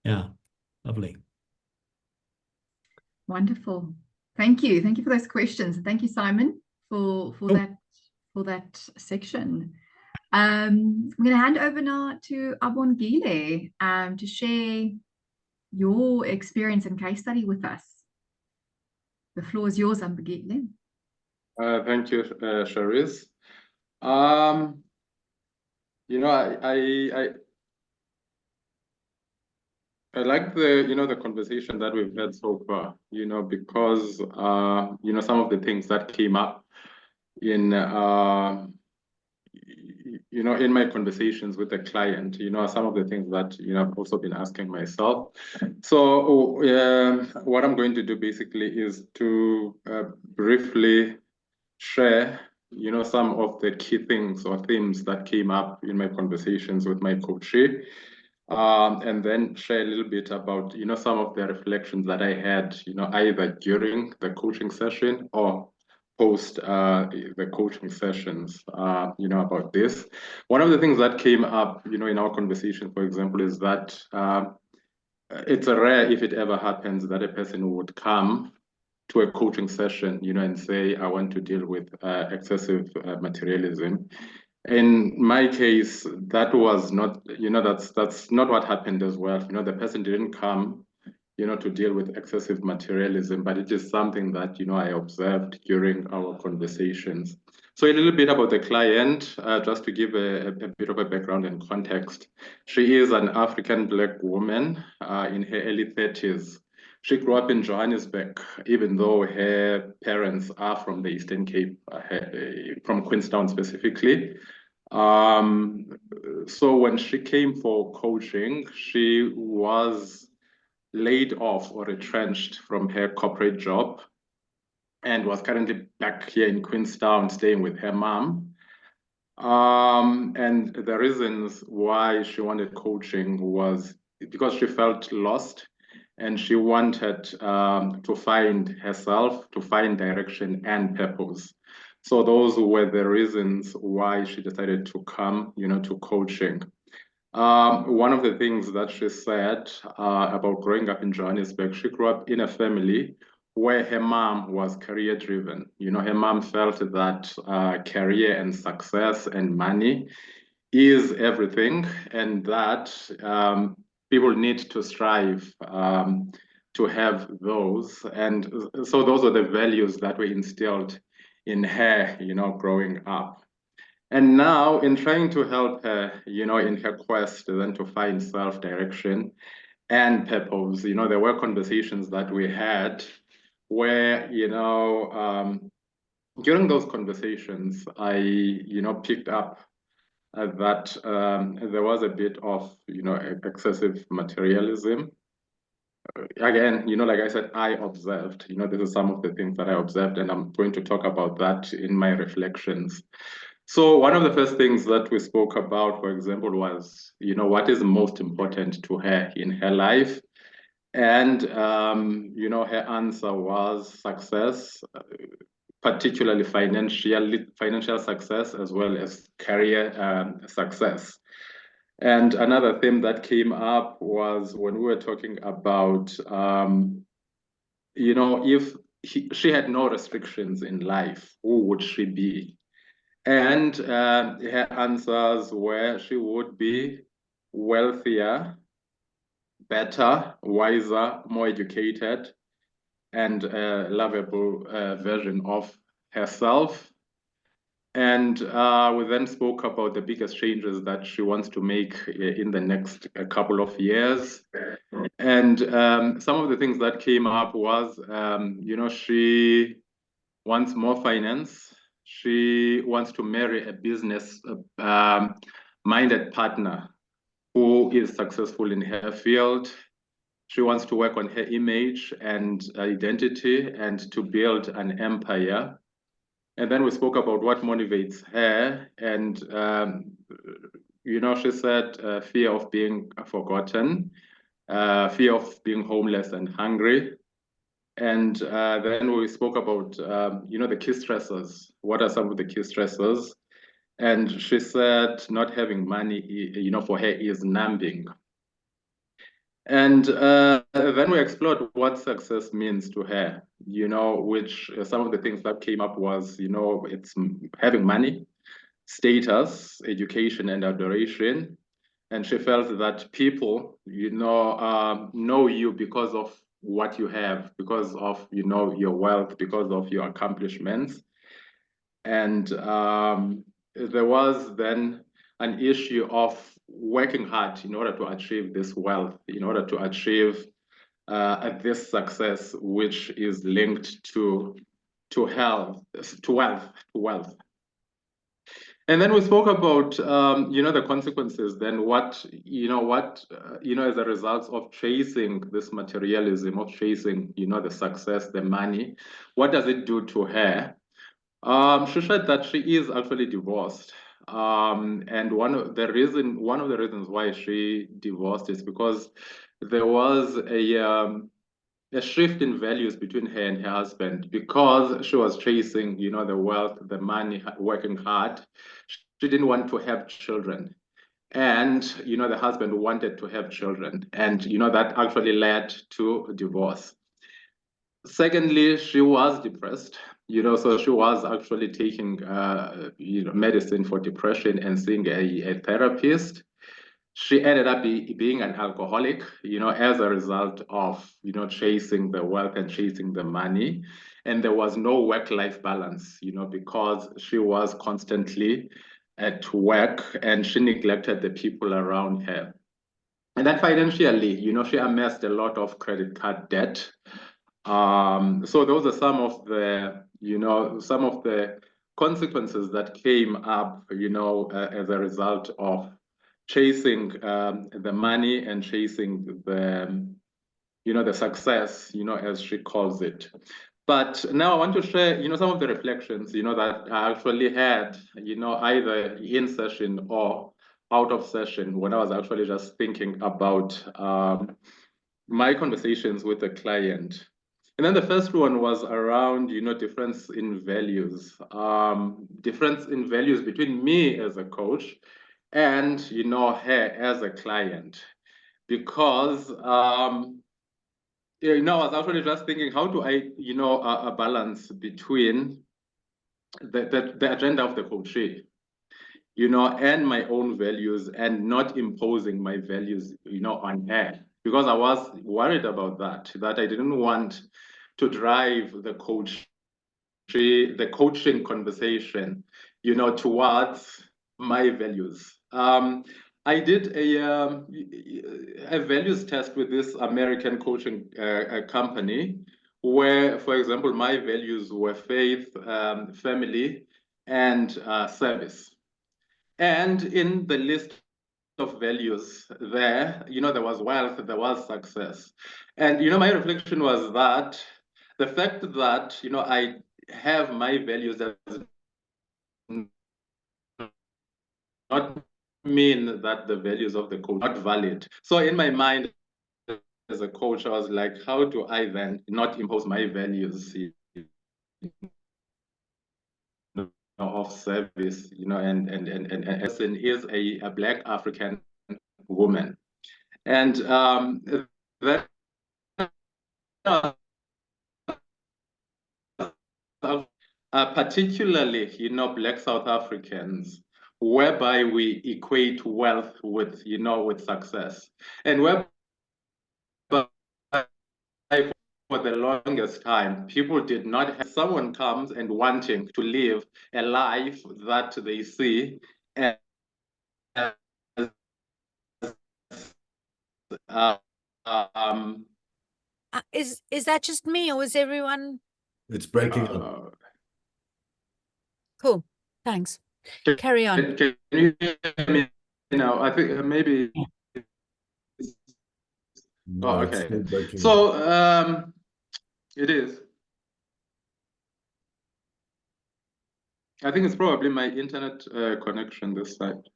Yeah, lovely.
Wonderful. Thank you. Thank you for those questions. Thank you, Simon, for that section. I'm going to hand over now to Abongile to share your experience and case study with us. The floor is yours, Abongile.
Thank you, Charisse. You know, I like the conversation that we've had so far, because some of the things that came up in in my conversations with the client, some of the things that I've also been asking myself. So what I'm going to do basically is to briefly share some of the key things or themes that came up in my conversations with my coachee. And then share a little bit about, some of the reflections that I had, either during the coaching session or post the coaching sessions, about this. One of the things that came up, in our conversation, for example, is that it's rare, if it ever happens, that a person would come to a coaching session, and say, I want to deal with excessive materialism. In my case, that was not, that's not what happened as well. The person didn't come, to deal with excessive materialism, but it is something that, I observed during our conversations. So a little bit about the client, just to give a bit of a background and context. She is an African Black woman in her early 30s. She grew up in Johannesburg, even though her parents are from the Eastern Cape, from Queenstown specifically. So when she came for coaching, she was laid off or retrenched from her corporate job and was currently back here in Queenstown staying with her mom. And the reasons why she wanted coaching was because she felt lost and she wanted to find herself, to find direction and purpose. So those were the reasons why she decided to come, to coaching. One of the things that she said about growing up in Johannesburg, she grew up in a family where her mom was career driven. Her mom felt that career and success and money is everything, and that people need to strive to have those. And so those are the values that were instilled in her, growing up. And now in trying to help her, in her quest then to find self-direction and purpose, there were conversations that we had where, during those conversations, I, picked up that there was a bit of, excessive materialism. Again, like I said, I observed, this is some of the things that I observed, and I'm going to talk about that in my reflections. So one of the first things that we spoke about, for example, was, what is most important to her in her life? And, her answer was success, particularly financial success, as well as career success. And another theme that came up was when we were talking about, if she had no restrictions in life, who would she be? And her answers were she would be wealthier, better, wiser, more educated, and a lovable version of herself. And we then spoke about the biggest changes that she wants to make in the next couple of years. And some of the things that came up was, she wants more finance. She wants to marry a business-minded partner who is successful in her field. She wants to work on her image and identity and to build an empire. And then we spoke about what motivates her. And, you know, she said fear of being forgotten, fear of being homeless and hungry. And then we spoke about, you know, the key stressors. What are some of the key stressors? And she said not having money, you know, for her is numbing. And then we explored what success means to her, you know, which some of the things that came up was, you know, it's having money, status, education, and adoration. And she felt that people, you know you because of what you have, because of, you know, your wealth, because of your accomplishments. And there was then an issue of working hard in order to achieve this wealth, in order to achieve this success, which is linked to health, to wealth. And then we spoke about, you know, the consequences. Then what, you know, as a result of chasing this materialism, of chasing, you know, the success, the money, what does it do to her? She said that she is actually divorced. And one of the reasons why she divorced is because there was a shift in values between her and her husband, because she was chasing, you know, the wealth, the money, working hard. She didn't want to have children. And, you know, the husband wanted to have children. And, you know, that actually led to divorce. Secondly, she was depressed, you know, so she was actually taking, you know, medicine for depression and seeing a therapist. She ended up being an alcoholic, you know, as a result of, you know, chasing the wealth and chasing the money. And there was no work-life balance, you know, because she was constantly at work and she neglected the people around her. And then financially, you know, she amassed a lot of credit card debt. So those are some of the, you know, some of the consequences that came up, you know, as a result of chasing the money and chasing the, you know, the success, you know, as she calls it. But now I want to share, you know, some of the reflections, you know, that I actually had, you know, either in session or out of session when I was actually just thinking about my conversations with the client. And then the first one was around, you know, difference in values, difference in values between me as a coach and, you know, her as a client. Because, you know, I was actually just thinking, how do I, you know, a balance between the agenda of the coachee, you know, and my own values, and not imposing my values, you know, on her. Because I was worried about that I didn't want to drive the coaching conversation, you know, towards my values. I did a values test with this American coaching company, where, for example, my values were faith, family, and service. And in the list of values there, you know, there was wealth, there was success. And, you know, my reflection was that the fact that, you know, I have my values does not mean that the values of the coach are not valid. So in my mind as a coach, I was like, how do I then not impose my values, you know, of service, you know, and person is a Black African woman. And that particularly, you know, Black South Africans, whereby we equate wealth with, you know, with success, and whereby for the longest time, people did not have someone comes and wanting to live a life that they see as
Is that just me, or is everyone
It's breaking up.
cool? Thanks. Carry on.
Can you hear me now? I think maybe
No, it's
okay.
still breaking.
So it is. I think it's probably my internet connection this side.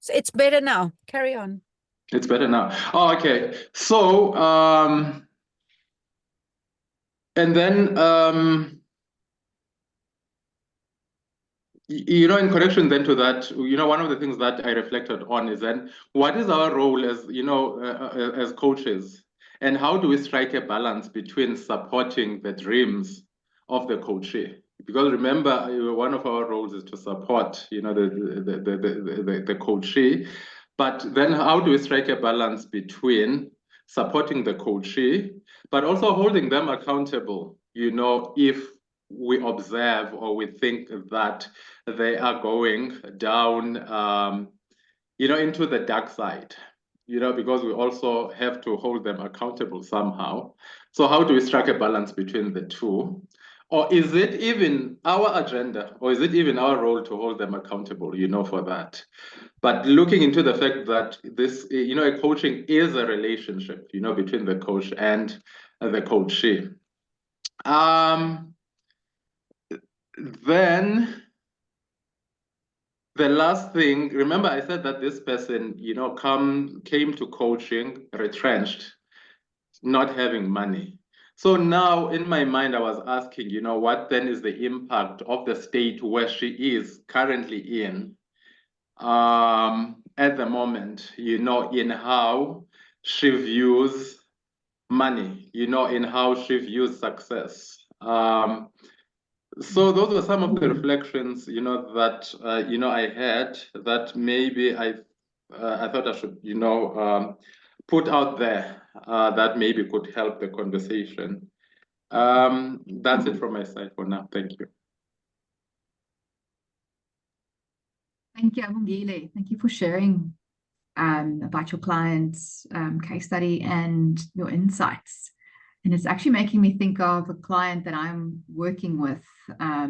So it's better now. Carry on.
It's better now. Oh, okay. So and then you know, in connection then to that, you know, one of the things that I reflected on is then what is our role as, you know, as coaches, and how do we strike a balance between supporting the dreams of the coachee? Because remember, one of our roles is to support, you know, the coachee, but then how do we strike a balance between supporting the coachee, but also holding them accountable, you know, if we observe or we think that they are going down, you know, into the dark side, you know, because we also have to hold them accountable somehow. So how do we strike a balance between the two? Or is it even our agenda, or is it even our role to hold them accountable, you know, for that? But looking into the fact that this, you know, a coaching is a relationship, you know, between the coach and the coachee. Then the last thing, remember I said that this person, you know, came to coaching retrenched, not having money. So now in my mind, I was asking, you know, what then is the impact of the state where she is currently in at the moment, you know, in how she views money, you know, in how she views success. So those were some of the reflections, you know, that you know, I had that maybe I thought I should, you know, put out there that maybe could help the conversation. That's it from my side for now. Thank you.
Thank you, Abongile. Thank you for sharing about your client's case study and your insights. And it's actually making me think of a client that I'm working with, or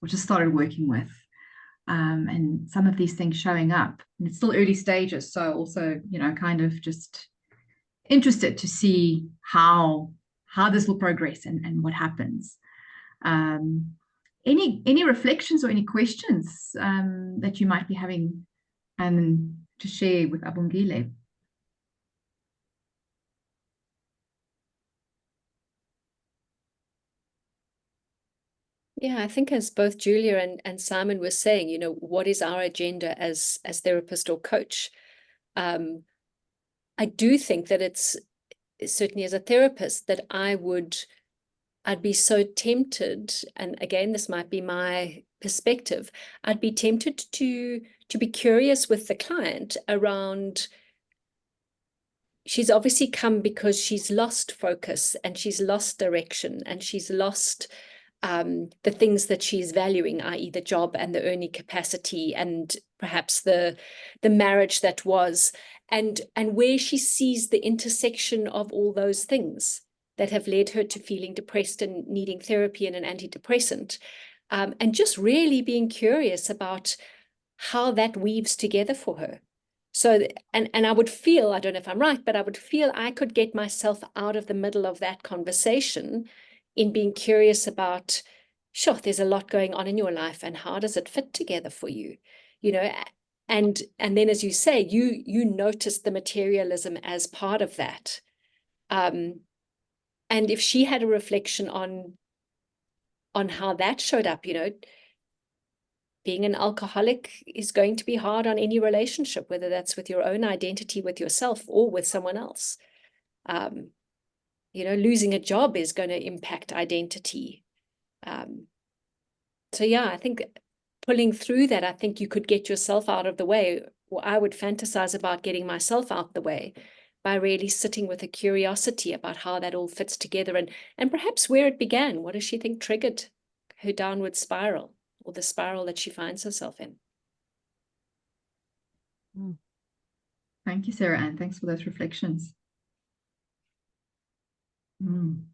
just started working with, and some of these things showing up. And it's still early stages, so also, you know, kind of just interested to see how this will progress and what happens. Any reflections or any questions that you might be having to share with Abongile?
Yeah, I think as both Julia and Simon were saying, you know, what is our agenda as therapist or coach? I do think that it's certainly as a therapist that I'd be so tempted, and again, this might be my perspective, I'd be tempted to be curious with the client around, she's obviously come because she's lost focus and she's lost direction and she's lost the things that she's valuing, i.e. the job and the earning capacity and perhaps the marriage that was, and where she sees the intersection of all those things that have led her to feeling depressed and needing therapy and an antidepressant, and just really being curious about how that weaves together for her. So, and I would feel, I don't know if I'm right, but I would feel I could get myself out of the middle of that conversation in being curious about, sure, there's a lot going on in your life and how does it fit together for you, you know, and then, as you say, you notice the materialism as part of that. And if she had a reflection on how that showed up, you know, being an alcoholic is going to be hard on any relationship, whether that's with your own identity, with yourself, or with someone else. You know, losing a job is going to impact identity. So yeah, I think pulling through that, I think you could get yourself out of the way, or I would fantasize about getting myself out the way by really sitting with a curiosity about how that all fits together and perhaps where it began. What does she think triggered her downward spiral, or the spiral that she finds herself in?
Thank you, Sarah Ann. Thanks for those reflections.
I mean,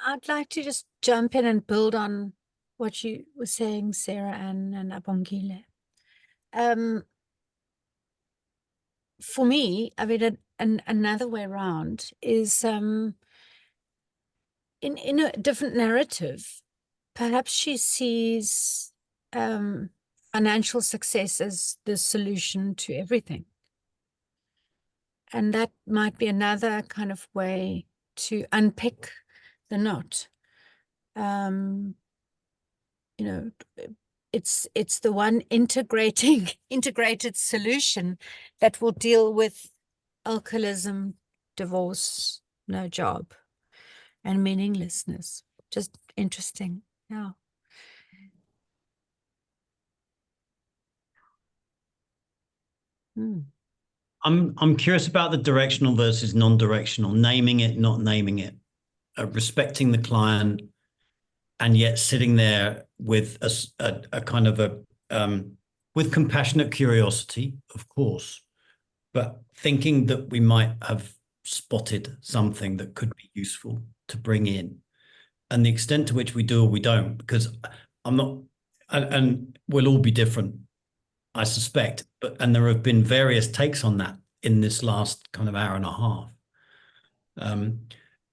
I'd like to just jump in and build on what you were saying, Sarah Ann and Abongile. for me, I mean, another way around is in a different narrative. Perhaps she sees financial success as the solution to everything. And that might be another kind of way to unpick the knot. You know, it's the one integrated solution that will deal with alcoholism, divorce, no job, and meaninglessness. Just interesting. Yeah. Hmm.
I'm curious about the directional versus non-directional, naming it, not naming it, respecting the client, and yet sitting there with a kind of with compassionate curiosity, of course, but thinking that we might have spotted something that could be useful to bring in, and the extent to which we do or we don't, because I'm not, and we'll all be different, I suspect, and there have been various takes on that in this last kind of hour and a half.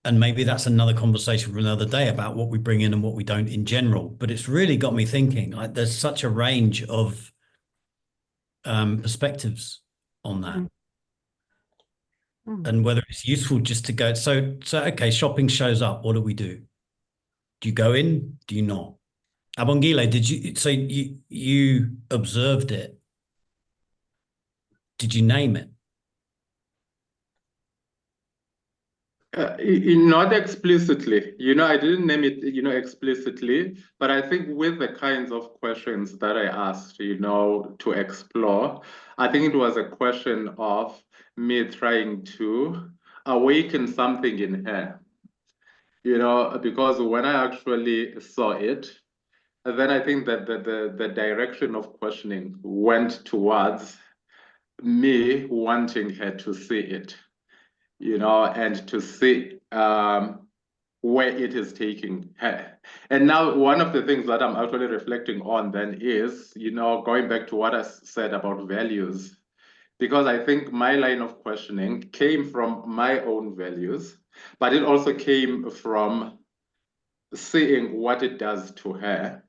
And maybe that's another conversation for another day about what we bring in and what we don't in general. But it's really got me thinking. There's such a range of perspectives on that. And whether it's useful just to go, so okay, shopping shows up, what do we do? Do you go in? Do you not? Abongile, did you, so you observed it. Did you name it?
Not explicitly, I didn't name it, explicitly, but I think with the kinds of questions that I asked, to explore, I think it was a question of me trying to awaken something in her, because when I actually saw it, then I think that the direction of questioning went towards me wanting her to see it. And to see where it is taking her. And now one of the things that I'm actually reflecting on then is, going back to what I said about values, because I think my line of questioning came from my own values, but it also came from seeing what it does to her.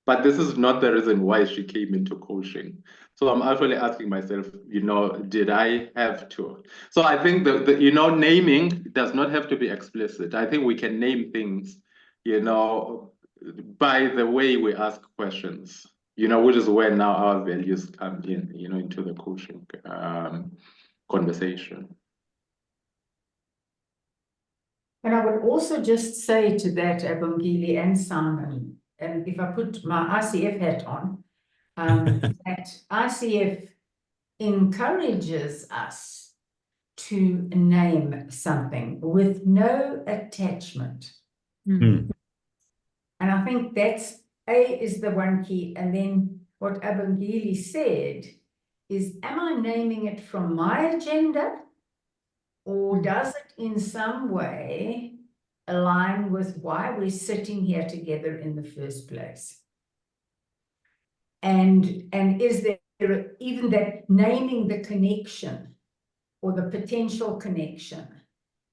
But this is not the reason why she came into coaching. So I'm actually asking myself, did I have to? So I think naming does not have to be explicit. I think we can name things, by the way we ask questions, which is where now our values come in, into the coaching conversation.
And I would also just say to that, Abongile and Simon, and if I put my ICF hat on, that ICF encourages us to name something with no attachment.
Mm.
And I think that's is the one key. And then what Abongile said is, am I naming it from my agenda, or does it in some way align with why we're sitting here together in the first place? And is there even that naming the connection or the potential connection,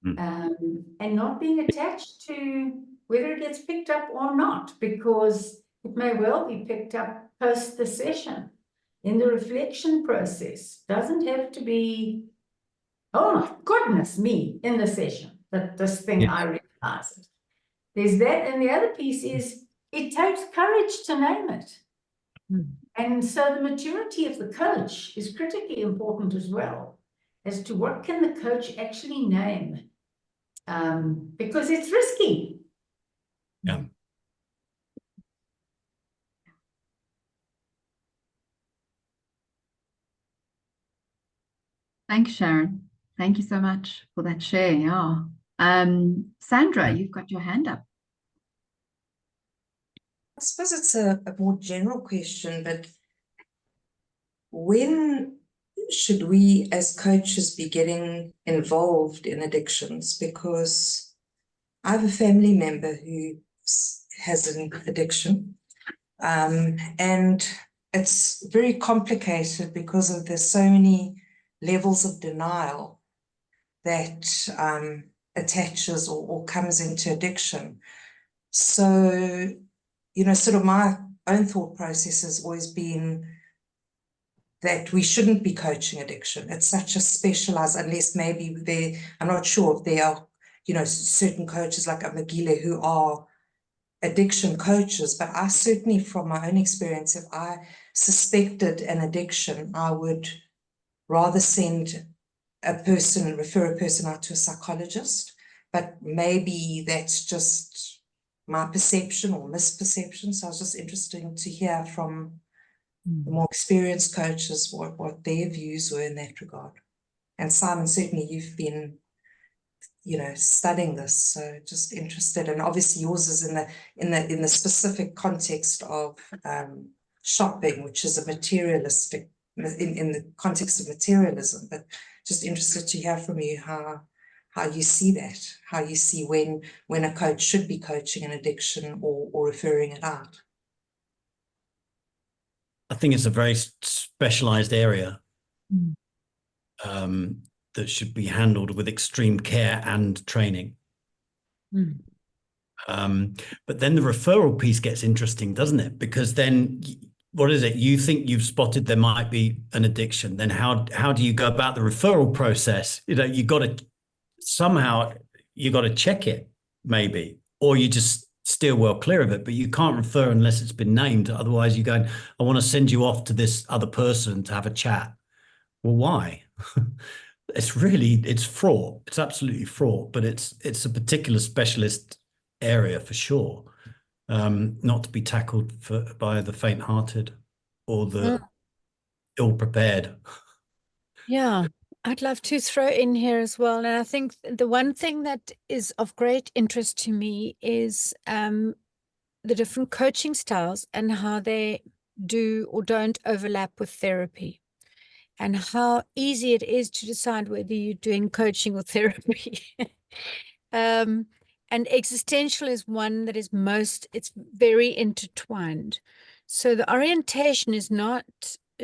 and not being attached to whether it gets picked up or not, because it may well be picked up post the session in the reflection process. Doesn't have to be, oh my goodness me, in the session that this thing, I realize it. There's that. And the other piece is, it takes courage to name it. And so the maturity of the coach is critically important as well, as to what can the coach actually name, because it's risky.
Yeah.
Thanks, Sharon. Thank you so much for that share. Yeah. Sandra, you've got your hand up.
I suppose it's a more general question, but when should we as coaches be getting involved in addictions? Because I have a family member who has an addiction, and it's very complicated because of there's so many levels of denial that attaches or comes into addiction. So, sort of my own thought process has always been that we shouldn't be coaching addiction. It's such a specialized, unless maybe I'm not sure if there are, certain coaches like Abongile who are addiction coaches, but I certainly, from my own experience, if I suspected an addiction, I would rather refer a person out to a psychologist. But maybe that's just my perception or misperception. So I was just interested to hear from the more experienced coaches what their views were in that regard. And Simon, certainly you've been, studying this, so just interested. And obviously yours is in the specific context of shopping, which is a materialistic, in the context of materialism. But just interested to hear from you how you see that, how you see when a coach should be coaching an addiction or referring it out.
I think it's a very specialized area that should be handled with extreme care and training. But then the referral piece gets interesting, doesn't it? Because then, what is it? You think you've spotted there might be an addiction. Then how do you go about the referral process? You got to check it, maybe, or you just steer well clear of it. But you can't refer unless it's been named. Otherwise, you're going, I want to send you off to this other person to have a chat. Well, why? It's fraught. It's absolutely fraught. But it's a particular specialist area for sure, not to be tackled by the faint-hearted or the ill-prepared.
Yeah, I'd love to throw in here as well. And I think the one thing that is of great interest to me is the different coaching styles and how they do or don't overlap with therapy, and how easy it is to decide whether you're doing coaching or therapy. And existential is one that is it's very intertwined. So the orientation is not,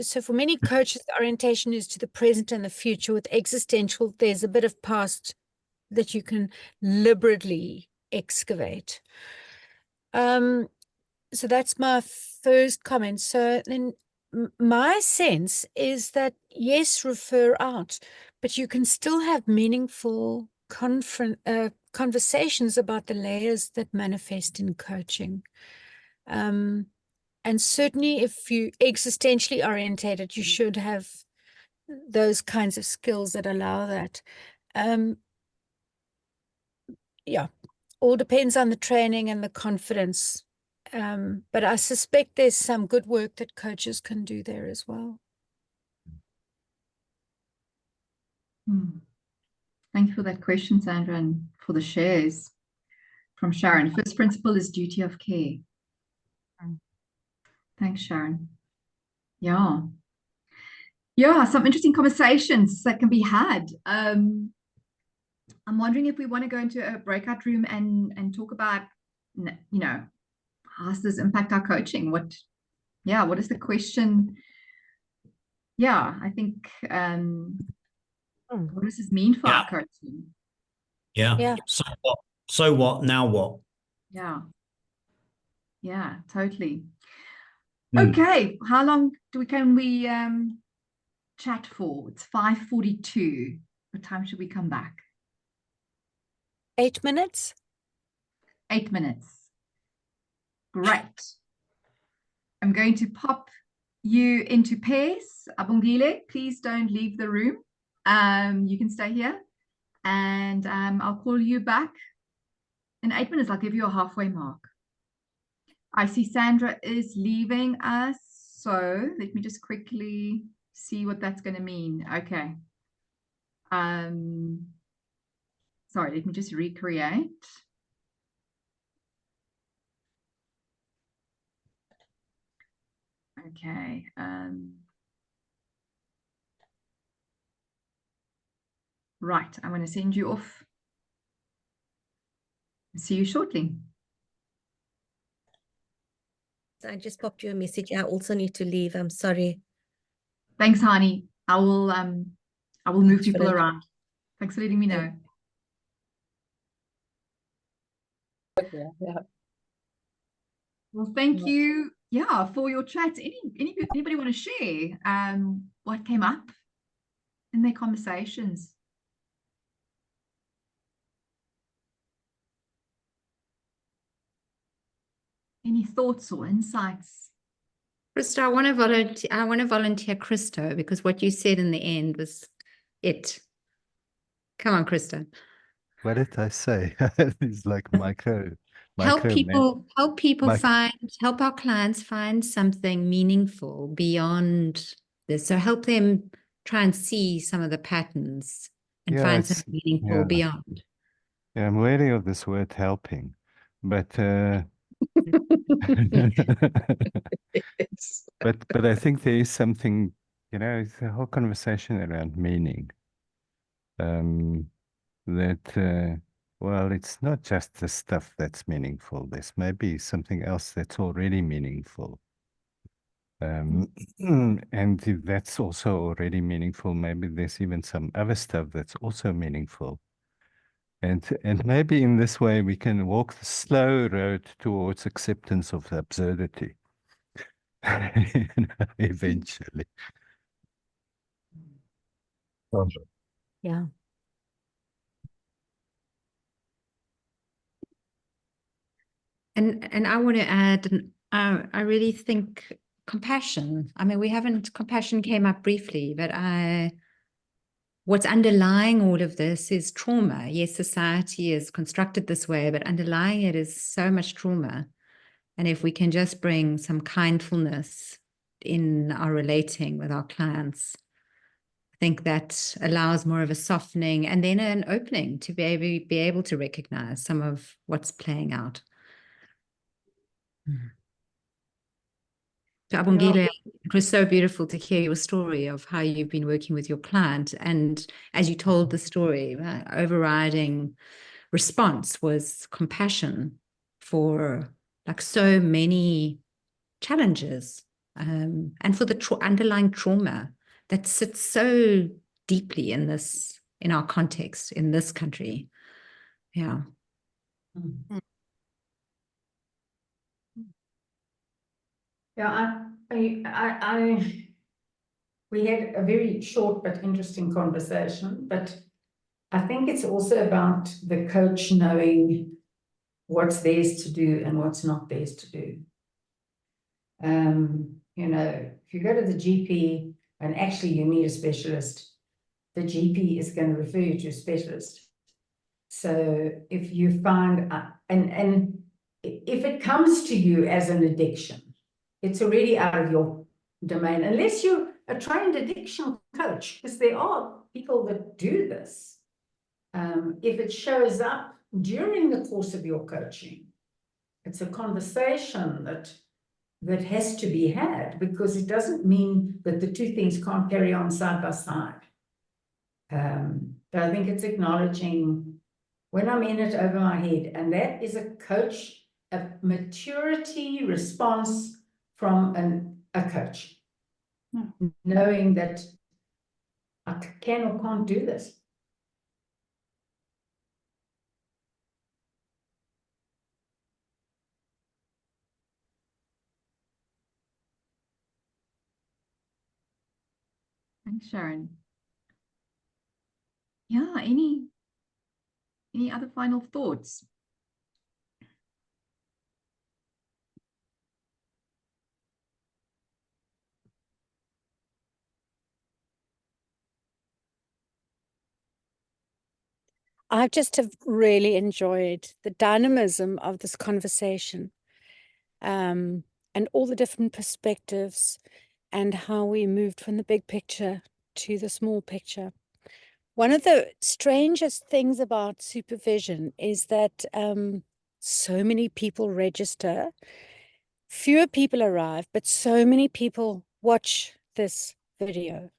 so for many coaches, the orientation is to the present and the future. With existential, there's a bit of past that you can liberally excavate. So that's my first comment. So then my sense is that, yes, refer out, but you can still have meaningful conversations about the layers that manifest in coaching. And certainly if you existentially orientated, you should have those kinds of skills that allow that. Yeah, all depends on the training and the confidence. But I suspect there's some good work that coaches can do there as well.
Thank you for that question, Sandra, and for the shares from Sharon. First principle is duty of care. Thanks, Sharon. Yeah, some interesting conversations that can be had. I'm wondering if we want to go into a breakout room and talk about, how does this impact our coaching? What is the question? Yeah, I think, what does this mean for our coaching?
Yeah. So what? Now what?
Yeah, totally. Okay, how long can we chat for? It's 5:42. What time should we come back?
8 minutes?
8 minutes. Great. I'm going to pop you into pairs. Abongile, please don't leave the room. You can stay here, and I'll call you back in 8 minutes. I'll give you a halfway mark. I see Sandra is leaving us, so let me just quickly see what that's going to mean. Okay. Sorry, let me just recreate. Okay. Right, I'm going to send you off. See you shortly.
I just popped you a message. I also need to leave. I'm sorry.
Thanks, Hani. I will I will move
Thanks for
people
the-
around. Thanks for letting me know.
Yeah.
Well, thank you, for your chat. Anybody want to share what came up in their conversations? Any thoughts or insights?
Krista, I want to volunteer Christo, because what you said in the end was it. Come on, Krista.
What did I say? It's like
Help people
mic-
help our clients find something meaningful beyond this. So help them try and see some of the patterns and
Yeah,
find
it's-
something meaningful
yeah.
beyond.
Yeah, I'm wary of this word helping, but
Yes.
but I think there is something, it's a whole conversation around meaning. That well, it's not just the stuff that's meaningful. There's maybe something else that's already meaningful. And if that's also already meaningful, maybe there's even some other stuff that's also meaningful. And maybe in this way we can walk the slow road towards acceptance of the absurdity. Eventually.
Yeah.
And I want to add, I really think compassion. I mean, compassion came up briefly, but what's underlying all of this is trauma. Yes, society is constructed this way, but underlying it is so much trauma. And if we can just bring some kindfulness in our relating with our clients, I think that allows more of a softening and then an opening to be able to recognize some of what's playing out. So Abongile, it was so beautiful to hear your story of how you've been working with your client. And as you told the story, overriding response was compassion for like so many challenges, and for the underlying trauma that sits so deeply in our context, in this country. Yeah.
Yeah, we had a very short but interesting conversation, but I think it's also about the coach knowing what's theirs to do and what's not theirs to do. If you go to the GP and actually you need a specialist, the GP is going to refer you to a specialist. So if you find, and if it comes to you as an addiction, it's already out of your domain, unless you're a trained addiction coach, because there are people that do this. If it shows up during the course of your coaching, it's a conversation that has to be had, because it doesn't mean that the two things can't carry on side by side. But I think it's acknowledging when I'm in it over my head, and that is a maturity response from a coach, knowing that I can or can't do this.
Thanks, Sharon. Yeah, any other final thoughts?
I just have really enjoyed the dynamism of this conversation, and all the different perspectives and how we moved from the big picture to the small picture. One of the strangest things about supervision is that so many people register, fewer people arrive, but so many people watch this video.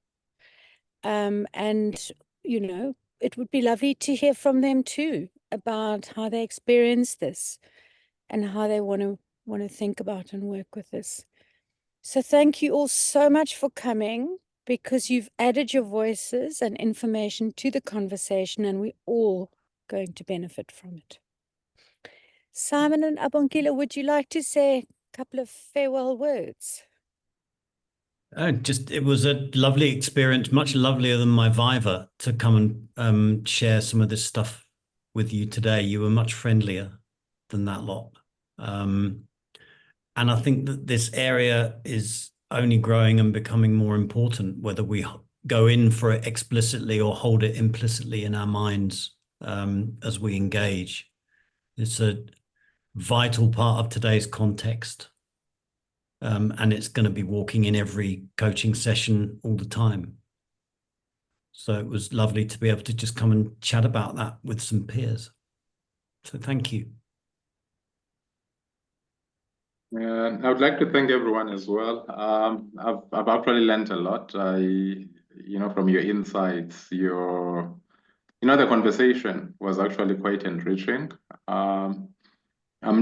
And, it would be lovely to hear from them too about how they experience this and how they want to think about and work with this. So thank you all so much for coming. because you've added your voices and information to the conversation, and we're all going to benefit from it. Simon and Abongile, would you like to say a couple of farewell words?
It was a lovely experience, much lovelier than my Viva, to come and share some of this stuff with you today. You were much friendlier than that lot. And I think that this area is only growing and becoming more important, whether we go in for it explicitly or hold it implicitly in our minds as we engage. It's a vital part of today's context. And it's going to be walking in every coaching session all the time. So it was lovely to be able to just come and chat about that with some peers. So thank you.
I would like to thank everyone as well. I've actually learned a lot. From your insights, the conversation was actually quite enriching. I've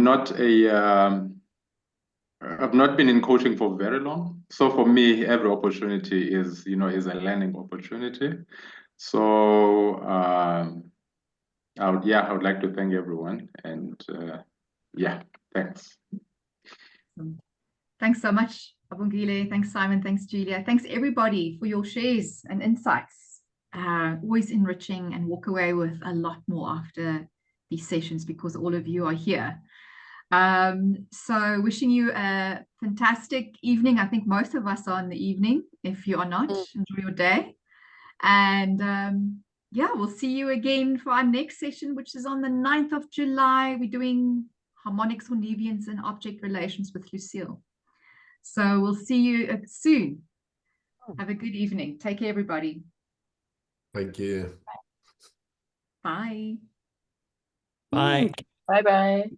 not been in coaching for very long. So for me, every opportunity is a learning opportunity. So I would like to thank everyone, and thanks.
Thanks so much, Abongile. Thanks, Simon. Thanks, Julia. Thanks, everybody, for your shares and insights. Always enriching, and walk away with a lot more after these sessions because all of you are here. So wishing you a fantastic evening. I think most of us are in the evening. If you are not, enjoy your day. And we'll see you again for our next session, which is on the 9th of July. We're doing harmonics, Hornevians, and object relations with Lucille. So we'll see you soon. Have a good evening. Take care, everybody.
Thank you.
Bye.
Bye.
Bye-bye.